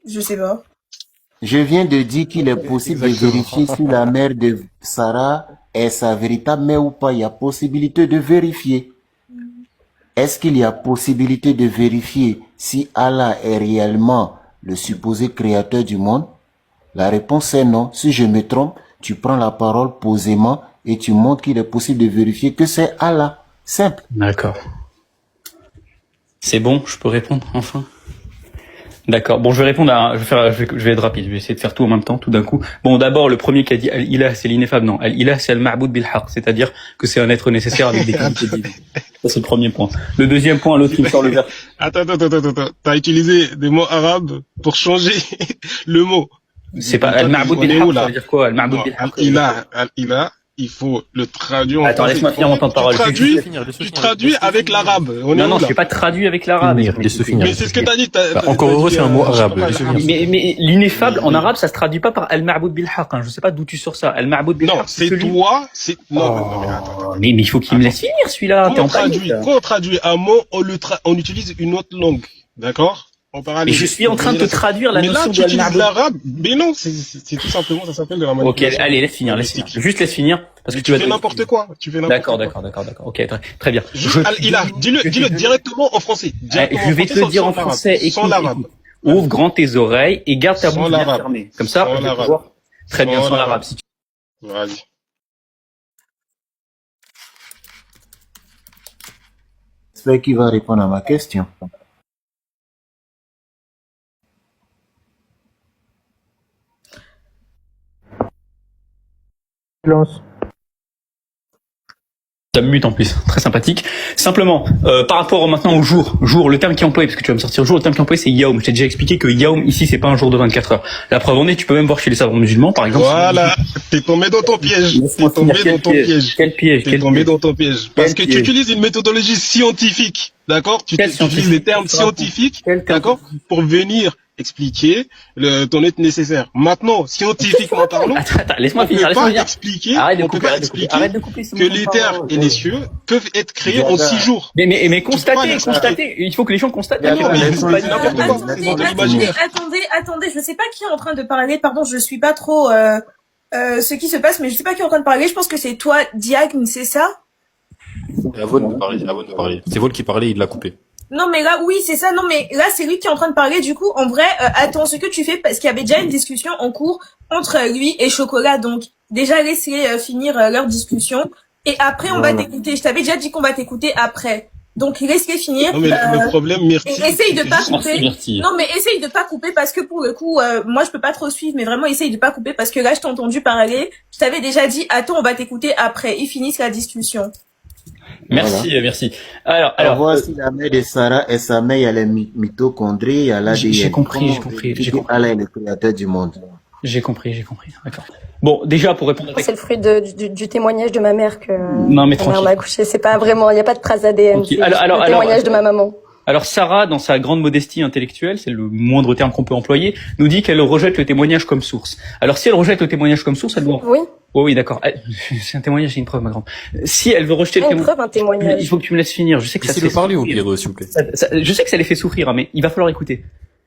Je sais pas. Je viens de dire qu'il est possible de Exactement. vérifier si la mère de Sarah est sa véritable mère ou pas. Il y a possibilité de vérifier. Est-ce qu'il y a possibilité de vérifier si Allah est réellement le supposé créateur du monde? La réponse est non. Si je me trompe, tu prends la parole posément et tu montres qu'il est possible de vérifier que c'est Allah. Simple. D'accord. C'est bon, je peux répondre enfin. D'accord. Bon, je vais répondre à, je vais être rapide. Je vais essayer de faire tout en même temps, tout d'un coup. Bon, d'abord, le premier qui a dit Al-Ilah, c'est l'ineffable. Non, Al-Ilah, c'est Al-Ma'boud bil-Haq. C'est-à-dire que c'est un être nécessaire avec des qualités divines. Ça, c'est le premier point. Le deuxième point, l'autre qui me sort le verre. Attends. T'as utilisé des mots arabes pour changer le mot. C'est pas Toi, Al-Ma'boud on est bil-Haq, où, ça là? veut dire quoi? Al-Ma'boud Non, bil-Haq. il faut le traduire en Attends, français. laisse-moi finir mon temps de parole. Tu traduis avec l'arabe. On est Non, où, non, je là? fais pas traduit avec l'arabe. Laisse-le finir. Mais c'est ce que t'as dit. Encore heureux, c'est un mot arabe. Mais l'ineffable en arabe, ça se traduit pas par Al-Ma'boud bil-Haq. Hein. Je sais pas d'où tu sors ça. Al-Ma'boud bil-Haq. Non, c'est celui- toi, c'est, non, mais attends. Oh, mais il faut qu'il me laisse finir celui-là. T'es en panique, là. Quand on traduit un mot, on utilise une autre langue. D'accord? On parle. Mais je suis en train de te traduire la Mais là, notion tu de utilises Al-Ma'boud. l'arabe. Mais non, c'est tout simplement, ça s'appelle de la Ok, manipulation. allez, laisse finir. Juste laisse finir. Parce que Tu fais n'importe quoi. D'accord. Ok, très bien. Dis-le directement en français. Je vais te le dire en français. Sans l'arabe. Écoute. Ouvre grand tes oreilles et garde ta Sans bouche bien l'arabe. fermée. Comme ça, Sans on va l'arabe. pouvoir. Très bien, Sans sans l'arabe. l'arabe. Si tu- Vas-y. J'espère qu'il va répondre à ma question. Ça me mute en plus, très sympathique. Simplement, par rapport maintenant au jour, le terme qui est employé, parce que tu vas me sortir jour, le terme qui est employé c'est Yaoum. Je t'ai déjà expliqué que Yaoum ici c'est pas un jour de 24 heures. La preuve en est, tu peux même voir chez les savants musulmans par exemple. Voilà. T'es tombé dans ton piège. Laisse-moi finir. Quel piège. T'es tombé dans ton piège. Parce que tu piège. utilises une méthodologie scientifique. D'accord? Tu Quel utilises scientifique? des termes scientifiques. Quel terme? D'accord? Pour venir expliquer ton être nécessaire. Maintenant, scientifiquement parlant, Attends, laisse-moi on peut finir. pas expliquer, Arrête de on peut couper, pas expliquer arrête de couper. que les terres et les cieux peuvent être créés en 6 jours. Mais constatez. l'expliquer. Il faut que les gens constatent. Attends, mais laisse-moi c'est n'importe quoi. Attendez, C'est dans ton imaginaire. attendez, je sais pas qui est en train de parler, pardon, je suis pas trop ce qui se passe, mais je sais pas qui est en train de parler, je pense que c'est toi, Diagne, c'est ça? Avant de parler. C'est Vol qui parlait, il l'a coupé. Non mais là, oui, c'est ça, non mais là, c'est lui qui est en train de parler, du coup, en vrai, attends, ce que tu fais, parce qu'il y avait déjà une discussion en cours entre lui et Chocolat, donc déjà laisse-les finir leur discussion, et après on va t'écouter, je t'avais déjà dit qu'on va t'écouter après, donc laisse-les finir. Non, mais le problème, Myrtille, Et essaye de pas couper. Merci. Non, mais essaye de pas couper parce que pour le coup, moi je peux pas trop suivre, mais vraiment essaye de pas couper parce que là je t'ai entendu parler. Je t'avais déjà dit, attends, on va t'écouter après. Ils finissent la discussion. Merci. Alors, Alors, voici la mère de Sarah et sa mère, il y a les mitochondries, il y a l'ADN. j'ai compris. Allah est le créateur du monde. J'ai compris. D'accord. Bon, déjà pour répondre à C'est le fruit du témoignage de ma mère que Non, mais ma mère tranquille. m'a accouché. C'est pas vraiment, il n'y a pas de trace ADN. Tranquille. C'est Alors, le témoignage de ma maman. Alors Sarah, dans sa grande modestie intellectuelle, c'est le moindre terme qu'on peut employer, nous dit qu'elle rejette le témoignage comme source. Alors si elle rejette le témoignage comme source, elle doit... Oui, Oh oui, d'accord. C'est un témoignage, c'est une preuve, ma grande. Si elle veut rejeter le une témoignage... preuve, un témoignage. Il faut que tu me laisses finir. Je sais que ça te Laissez-le fait parler au souffrir. pire, s'il vous plaît. Je sais que ça les fait souffrir, hein, mais il va falloir écouter.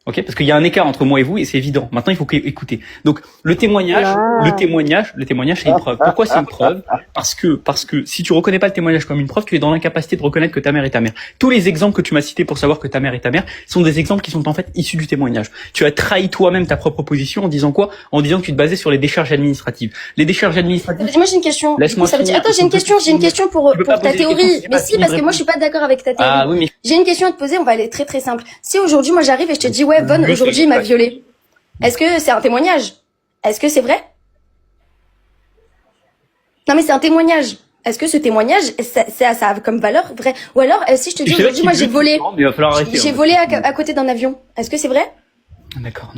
Ok, parce qu'il y a un écart entre moi et vous et c'est évident. Maintenant, il faut écouter. Donc, le témoignage, c'est une preuve. Pourquoi c'est une preuve? Parce que si tu reconnais pas le témoignage comme une preuve, tu es dans l'incapacité de reconnaître que ta mère est ta mère. Tous les exemples que tu m'as cités pour savoir que ta mère est ta mère sont des exemples qui sont en fait issus du témoignage. Tu as trahi toi-même ta propre position en disant quoi? En disant que tu te basais sur les décharges administratives. Les décharges administratives. Moi, j'ai une question. Laisse-moi Ça veut dire... finir. Attends, j'ai une question pour Tu peux pas ta poser des théorie. questions, c'est Mais pas si, fini parce de que moi, je suis pas d'accord avec ta théorie. Ah oui, mais J'ai une question à te poser, on va aller très très simple. Si aujourd'hui, moi, j'arrive et je te dis, ouais, Von, aujourd'hui, il m'a violée. Est-ce que c'est un témoignage? Est-ce que c'est vrai? Non, mais c'est un témoignage. Est-ce que ce témoignage, ça a comme valeur vrai? Ou alors, si je te dis aujourd'hui, moi, j'ai volé. Mais il va falloir arrêter. J'ai volé à côté d'un avion. Est-ce que c'est vrai? D'accord.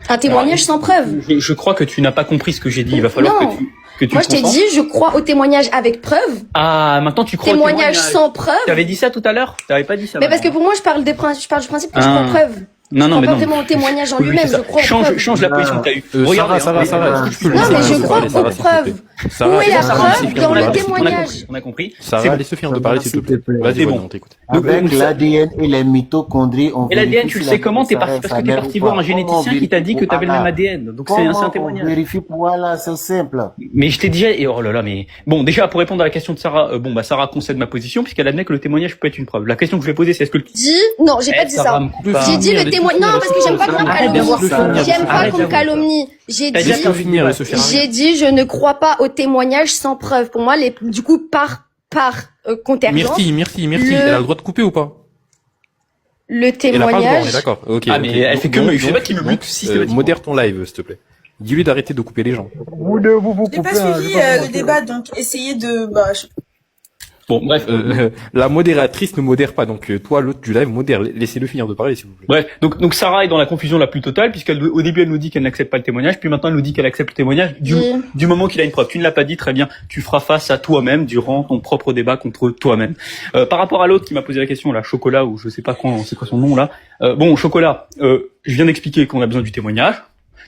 Un témoignage sans preuve. Je crois que tu n'as pas compris ce que j'ai dit. Il va falloir Non. que tu Moi, je t'ai concentres. dit, je crois au témoignage avec preuve. Ah, maintenant tu crois au Témoignage sans preuve. Tu avais dit ça tout à l'heure? Tu n'avais pas dit ça. Mais parce que pour moi, je pars du principe que je crois en preuve. Non, Je crois mais pas non. vraiment au témoignage en Oui, lui-même, c'est ça. je crois aux Change, preuves. change la position que t'as eue. Regarde, Sarah, est-ce que tu peux Non, mais laisser je parler, crois aux Sarah, s'il te plaît. preuves. Sarah, Où est la laisse Sarah, preuve s'il te dans plaît. le on a témoignage? compris, on a compris. C'est Sarah, bon. laisse Sophie de parler, s'il te plaît. C'est Vas-y, bon. Valentin, t'écoute. Avec l'ADN et les mitochondries, on Et l'ADN, vérifie tu le si sais la comment? T'es Sarah parti est parce que sa t'es mère parti ou voir pas. un généticien qui t'a dit que t'avais le même ADN. Donc c'est un Comment on témoignage. vérifie pour Allah, c'est simple. Mais je t'ai déjà, et oh là là, mais bon, déjà pour répondre à la question de Sarah, Sarah concède ma position puisqu'elle admet que le témoignage peut être une preuve. La question que je vais poser, c'est est-ce que le Dit, non, j'ai pas dit ça. J'ai dit le témoignage. Non, parce que j'aime pas qu'on me Arrête calomnie. d'avoir ça. J'aime pas Arrête qu'on me d'avoir ça. calomnie. J'ai T'as dit, déjà perdu finir, le Sophie. j'ai dit, je ne crois pas au témoignage sans preuve. Pour moi, du coup, par contingence, Merci. Le- Elle a le droit de couper ou pas? le Elle a pas le droit, on est témoignage, d'accord. Ok. Ah, mais ok. elle fait que me, je sais pas qui me donc, bloque systématiquement. modère ton live, s'il te plaît. Dis-lui d'arrêter de couper les gens. J'ai pas suivi le débat, donc essayez de... Bon, bref. La modératrice ne modère pas, donc toi, l'autre du live, modère. Laissez-le finir de parler, s'il vous plaît. Bref, donc Sarah est dans la confusion la plus totale puisqu'au début elle nous dit qu'elle n'accepte pas le témoignage, puis maintenant elle nous dit qu'elle accepte le témoignage du moment qu'il a une preuve. Tu ne l'as pas dit, très bien. Tu feras face à toi-même durant ton propre débat contre toi-même. Par rapport à l'autre qui m'a posé la question, là, Chocolat ou je sais pas quoi, c'est quoi son nom là. Bon, Chocolat, je viens d'expliquer qu'on a besoin du témoignage.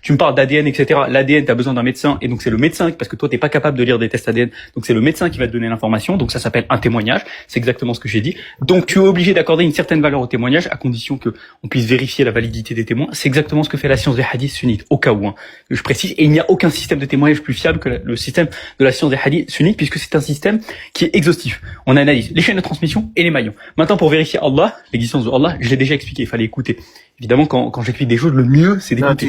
Tu me parles d'ADN, etc. L'ADN, t'as besoin d'un médecin, et donc c'est le médecin, parce que toi, t'es pas capable de lire des tests ADN, donc c'est le médecin qui va te donner l'information, donc ça s'appelle un témoignage, c'est exactement ce que j'ai dit. Donc tu es obligé d'accorder une certaine valeur au témoignage, à condition que on puisse vérifier la validité des témoins. C'est exactement ce que fait la science des hadiths sunnites, au cas où, hein, je précise, et il n'y a aucun système de témoignage plus fiable que le système de la science des hadiths sunnites, puisque c'est un système qui est exhaustif. On analyse les chaînes de transmission et les maillons. Maintenant, pour vérifier Allah, l'existence de Allah, je l'ai déjà expliqué, il fallait écouter. Évidemment, quand j'explique des choses, le mieux, c'est d'écouter.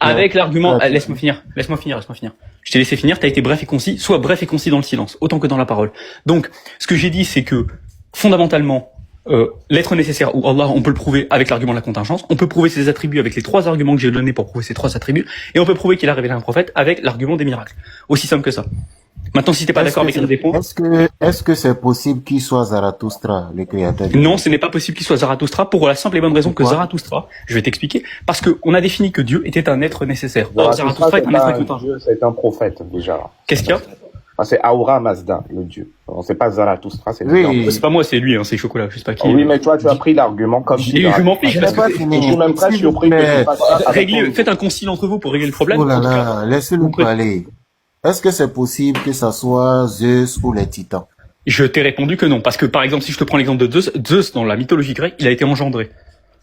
Avec l'argument, laisse-moi finir. Je t'ai laissé finir, t'as été bref et concis, sois bref et concis dans le silence, autant que dans la parole. Donc, ce que j'ai dit, c'est que, fondamentalement, l'être nécessaire ou Allah, on peut le prouver avec l'argument de la contingence, on peut prouver ses attributs avec les 3 arguments que j'ai donnés pour prouver ces 3 attributs, et on peut prouver qu'il a révélé un prophète avec l'argument des miracles. Aussi simple que ça. Maintenant, si t'es pas d'accord avec un des points... Est-ce que c'est possible qu'il soit Zarathustra, le créateur du Non, ce n'est pas possible qu'il soit Zarathustra pour la simple et bonne raison que Zarathustra, je vais t'expliquer, parce que on a défini que Dieu était un être nécessaire. Or, Zarathustra est un être contingent. C'est un prophète, déjà. Qu'est-ce qu'il y a? C'est Ahura Mazda, le dieu. C'est pas Zarathustra, c'est Oui. C'est pas moi, c'est lui, hein, c'est Chocolat, je sais pas qui. Oui, mais toi, tu as pris l'argument comme Et je m'en fiche, Je parce n'ai pas que fini. Je suis même très surpris que tu fasses ça avec ton- faites un concile entre vous pour régler le problème. Oh là En tout cas, là, laissez-nous parler. Est-ce que c'est possible que ça soit Zeus ou les titans? je t'ai répondu que non, parce que par exemple, si je te prends l'exemple de Zeus dans la mythologie grecque, il a été engendré.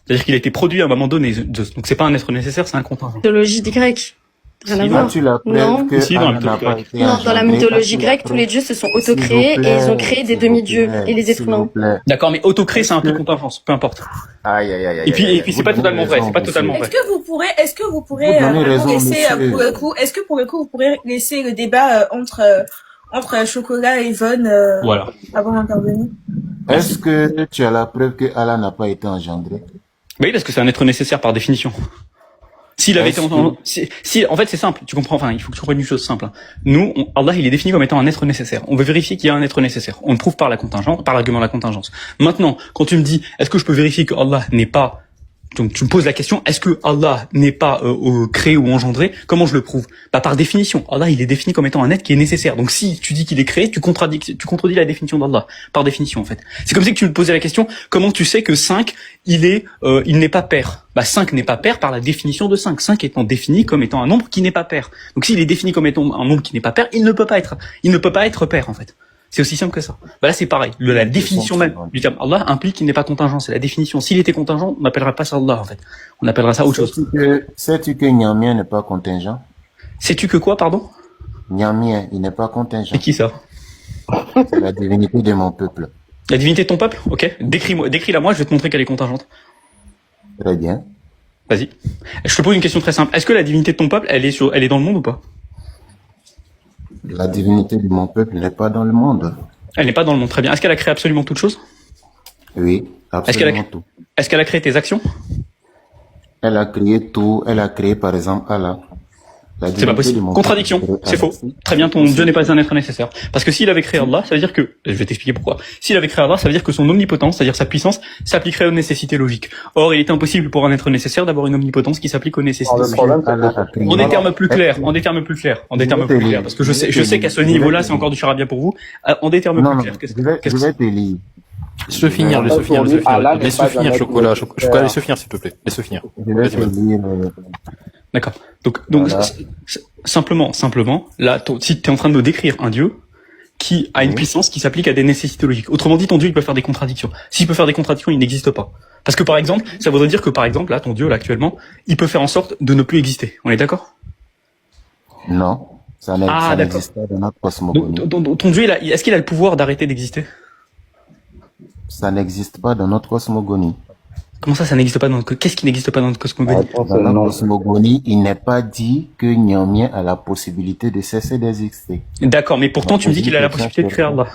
C'est-à-dire qu'il a été produit à un moment donné, Zeus. Donc c'est pas un être nécessaire, c'est un contingent. mythologie grecque. Rien à Si, voir. As-tu la Non. preuve que Si, dans la Allah n'a mythologie pas grecque. été Non, dans la engendré? mythologie As-tu la grecque, tous preuve? les dieux se sont S'il autocréés vous et ils ont plaît, créé des s'il vous demi-dieux plaît, et les êtres s'il vous humains. plaît. D'accord, mais autocré, c'est un peu contingence, peu importe. Aïe, aïe, aïe, Et puis aïe, c'est pas vous totalement donnez vrai, raison, c'est pas totalement monsieur. vrai. Est-ce que vous pourrez Vous donnez raison, laisser monsieur. pour le coup, est-ce que pour le coup vous pourrez laisser le débat entre Chocolat et Yvonne Voilà. avant d'intervenir? Est-ce que tu as la preuve que Allah n'a pas été engendré? Oui, parce que c'est un être nécessaire par définition. S'il avait été Est-ce entendu, si, en fait, c'est simple. Tu comprends, enfin, il faut que tu comprennes une chose simple. Hein. Nous, Allah, il est défini comme étant un être nécessaire. On veut vérifier qu'il y a un être nécessaire. On le prouve par la contingence, par l'argument de la contingence. Maintenant, quand tu me dis, est-ce que je peux vérifier que Allah n'est pas, donc tu me poses la question, est-ce que Allah n'est pas créé ou engendré? Comment je le prouve? Bah par définition, Allah il est défini comme étant un être qui est nécessaire. Donc si tu dis qu'il est créé, tu contredis la définition d'Allah par définition en fait. C'est comme si que tu me posais la question, comment tu sais que 5 il n'est pas pair? Bah 5 n'est pas pair par la définition de 5. 5 étant défini comme étant un nombre qui n'est pas pair. Donc s'il est défini comme étant un nombre qui n'est pas pair, il ne peut pas être pair en fait. C'est aussi simple que ça. Bah là, c'est pareil. La définition même du terme Allah implique qu'il n'est pas contingent. C'est la définition. S'il était contingent, on n'appellerait pas ça Allah, en fait. On appellera ça autre chose. Sais-tu que Nyamien n'est pas contingent? Sais-tu que quoi, pardon? Nyamien, il n'est pas contingent. C'est qui ça? C'est la divinité de mon peuple. La divinité de ton peuple? Ok. Décris-la moi, je vais te montrer qu'elle est contingente. Très bien. Vas-y. Je te pose une question très simple. Est-ce que la divinité de ton peuple, elle est dans le monde ou pas? La divinité de mon peuple n'est pas dans le monde. Elle n'est pas dans le monde. Très bien. Est-ce qu'elle a créé absolument toutes choses? Oui, absolument tout. Est-ce qu'elle a créé tes actions? Elle a créé tout. Elle a créé, par exemple, Allah. C'est pas possible. Contradiction. C'est faux. Très bien, ton Dieu n'est pas un être nécessaire. Parce que s'il avait créé Allah, ça veut dire que, je vais t'expliquer pourquoi. S'il avait créé Allah, ça veut dire que son omnipotence, c'est-à-dire sa puissance, s'appliquerait aux nécessités logiques. Or, il est impossible pour un être nécessaire d'avoir une omnipotence qui s'applique aux nécessités Le logiques. problème, En des termes plus clairs, parce que je sais qu'à ce niveau-là, c'est encore du charabia pour vous. En des termes plus clairs, je vais te lire. Laisse-le finir, laisse-le finir, laisse-le Allah finir. n'est Laisse-le pas finir, un être chocolat, sphère. chocolat, laisse-le finir, s'il te plaît. Laisse-le finir. Je vais Vas-y, te vas-y. lire. D'accord. Donc Voilà. simplement, là, si tu es en train de me décrire un dieu qui a une Oui. puissance qui s'applique à des nécessités logiques. Autrement dit, ton dieu, il peut faire des contradictions. S'il peut faire des contradictions, il n'existe pas. Parce que par exemple, ça voudrait dire que par exemple, là, ton dieu, là, actuellement, il peut faire en sorte de ne plus exister. On est d'accord? Non, ça Ah, d'accord. n'existe pas dans notre cosmogonie. Donc, ton dieu, est-ce qu'il a le pouvoir d'arrêter d'exister? Ça n'existe pas dans notre cosmogonie. Comment ça n'existe pas dans notre... Qu'est-ce qui n'existe pas dans notre La cosmogonie? réponse Dans est notre non. cosmogonie, il n'est pas dit que Nyamien a la possibilité de cesser d'exister. D'accord, mais pourtant, tu me dis qu'il a la possibilité de créer Allah.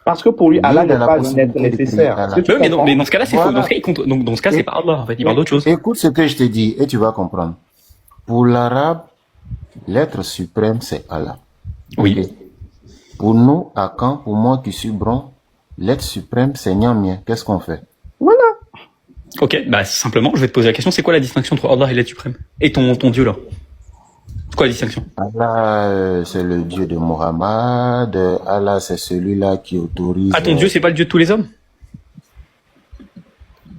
Parce que pour lui, Oui, Allah il a n'est la pas un être possibilité de créer nécessaire. Allah. Est-ce que tu Mais comprends? dans ce cas-là, c'est Voilà. faux. Dans ce cas, donc, dans ce cas, c'est pas Allah, en fait. Il parle d'autre chose. Écoute ce que je te dis et tu vas comprendre. Pour l'arabe, l'être suprême, c'est Allah. Oui. Ok. Pour nous, à Caen, pour moi qui suis brun, l'être suprême, c'est Nyamien. Qu'est-ce qu'on fait? Ok, bah simplement, je vais te poser la question, c'est quoi la distinction entre Allah et l'être suprême? Et ton dieu là? C'est quoi la distinction? Allah, c'est le Dieu de Mohammed. Allah, c'est celui-là qui autorise. Ah, ton dieu, c'est pas le dieu de tous les hommes?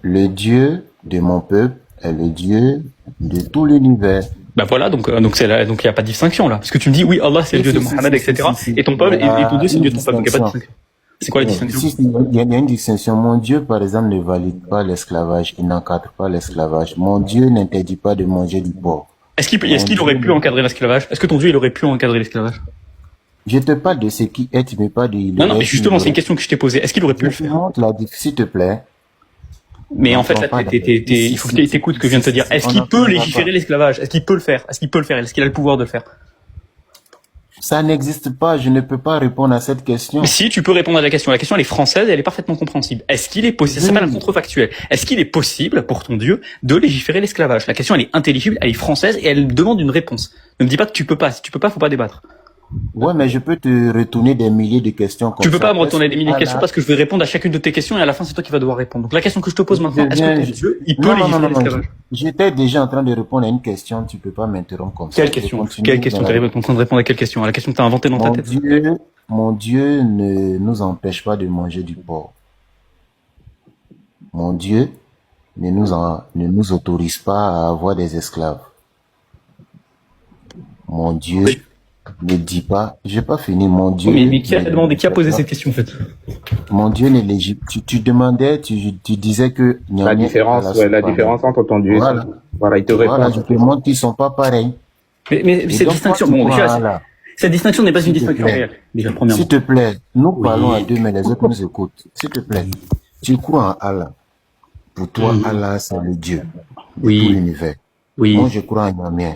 Le Dieu de mon peuple est le Dieu de tout l'univers. Bah voilà, donc il y a pas de distinction là. Parce que tu me dis, oui, Allah c'est le dieu de Mohammed, etc. Et ton peuple, et ton dieu c'est le dieu de ton peuple. Donc il y a pas de distinction. C'est quoi la distinction? Si, il y a une distinction. Mon Dieu, par exemple, ne valide pas l'esclavage. Il n'encadre pas l'esclavage. Mon Dieu n'interdit pas de manger du porc. Est-ce qu'il aurait pu encadrer l'esclavage? Est-ce que ton dieu il aurait pu encadrer l'esclavage? Je te parle de ce qui est, tu me parles de... Non, mais justement, c'est une question que je t'ai posée. Est-ce qu'il aurait pu le Je te faire? montre s'il te plaît. Mais en fait, là, pas il faut que tu écoutes ce que je viens de te dire. Est-ce qu'il peut légiférer l'esclavage? Est-ce qu'il peut le faire? Est-ce qu'il peut le faire? Est-ce qu'il a le pouvoir de le faire? Ça n'existe pas. Je ne peux pas répondre à cette question. Mais si, tu peux répondre à la question. La question, elle est française et elle est parfaitement compréhensible. Est-ce qu'il est possible, ça s'appelle un contrefactuel. Est-ce qu'il est possible pour ton Dieu de légiférer l'esclavage? La question, elle est intelligible, elle est française et elle demande une réponse. Ne me dis pas que tu peux pas. Si tu peux pas, faut pas débattre. Ouais, mais je peux te retourner des milliers de questions comme Tu peux ça. pas me retourner des milliers de Est-ce questions parce que je vais répondre à chacune de tes questions et à la fin, c'est toi qui vas devoir répondre. Donc la question que je te pose maintenant, est-ce que ton Dieu, il peut légiférer l'esclavage? J'étais déjà en train de répondre à une question. Tu peux pas m'interrompre comme ça. Quelle Je question? continue Quelle question? dans T'es la- en train de répondre à quelle question? À la question que t'as inventée dans ta tête? Mon Dieu ne nous empêche pas de manger du porc. Mon Dieu ne nous autorise pas à avoir des esclaves. Mon Dieu ne dit pas, j'ai pas fini, mon Dieu. Mais qui a demandé, qui a posé cette question, en fait? Mon Dieu n'est légitime. Tu demandais, tu disais que La différence entre ton Dieu et Voilà. son- Voilà, il te répond. Voilà, je te montre qu'ils sont pas pareils. Mais Et cette donc, distinction, toi, tu bon, crois déjà, à Allah. cette distinction n'est pas une S'il te distinction plaît. réelle. Déjà, premièrement. S'il te plaît, nous parlons à deux, mais les autres nous écoutent. S'il te plaît, tu crois en Allah. Pour toi, Allah, c'est le Dieu de Oui. tout l'univers. Oui. Moi, je crois en Nyamien.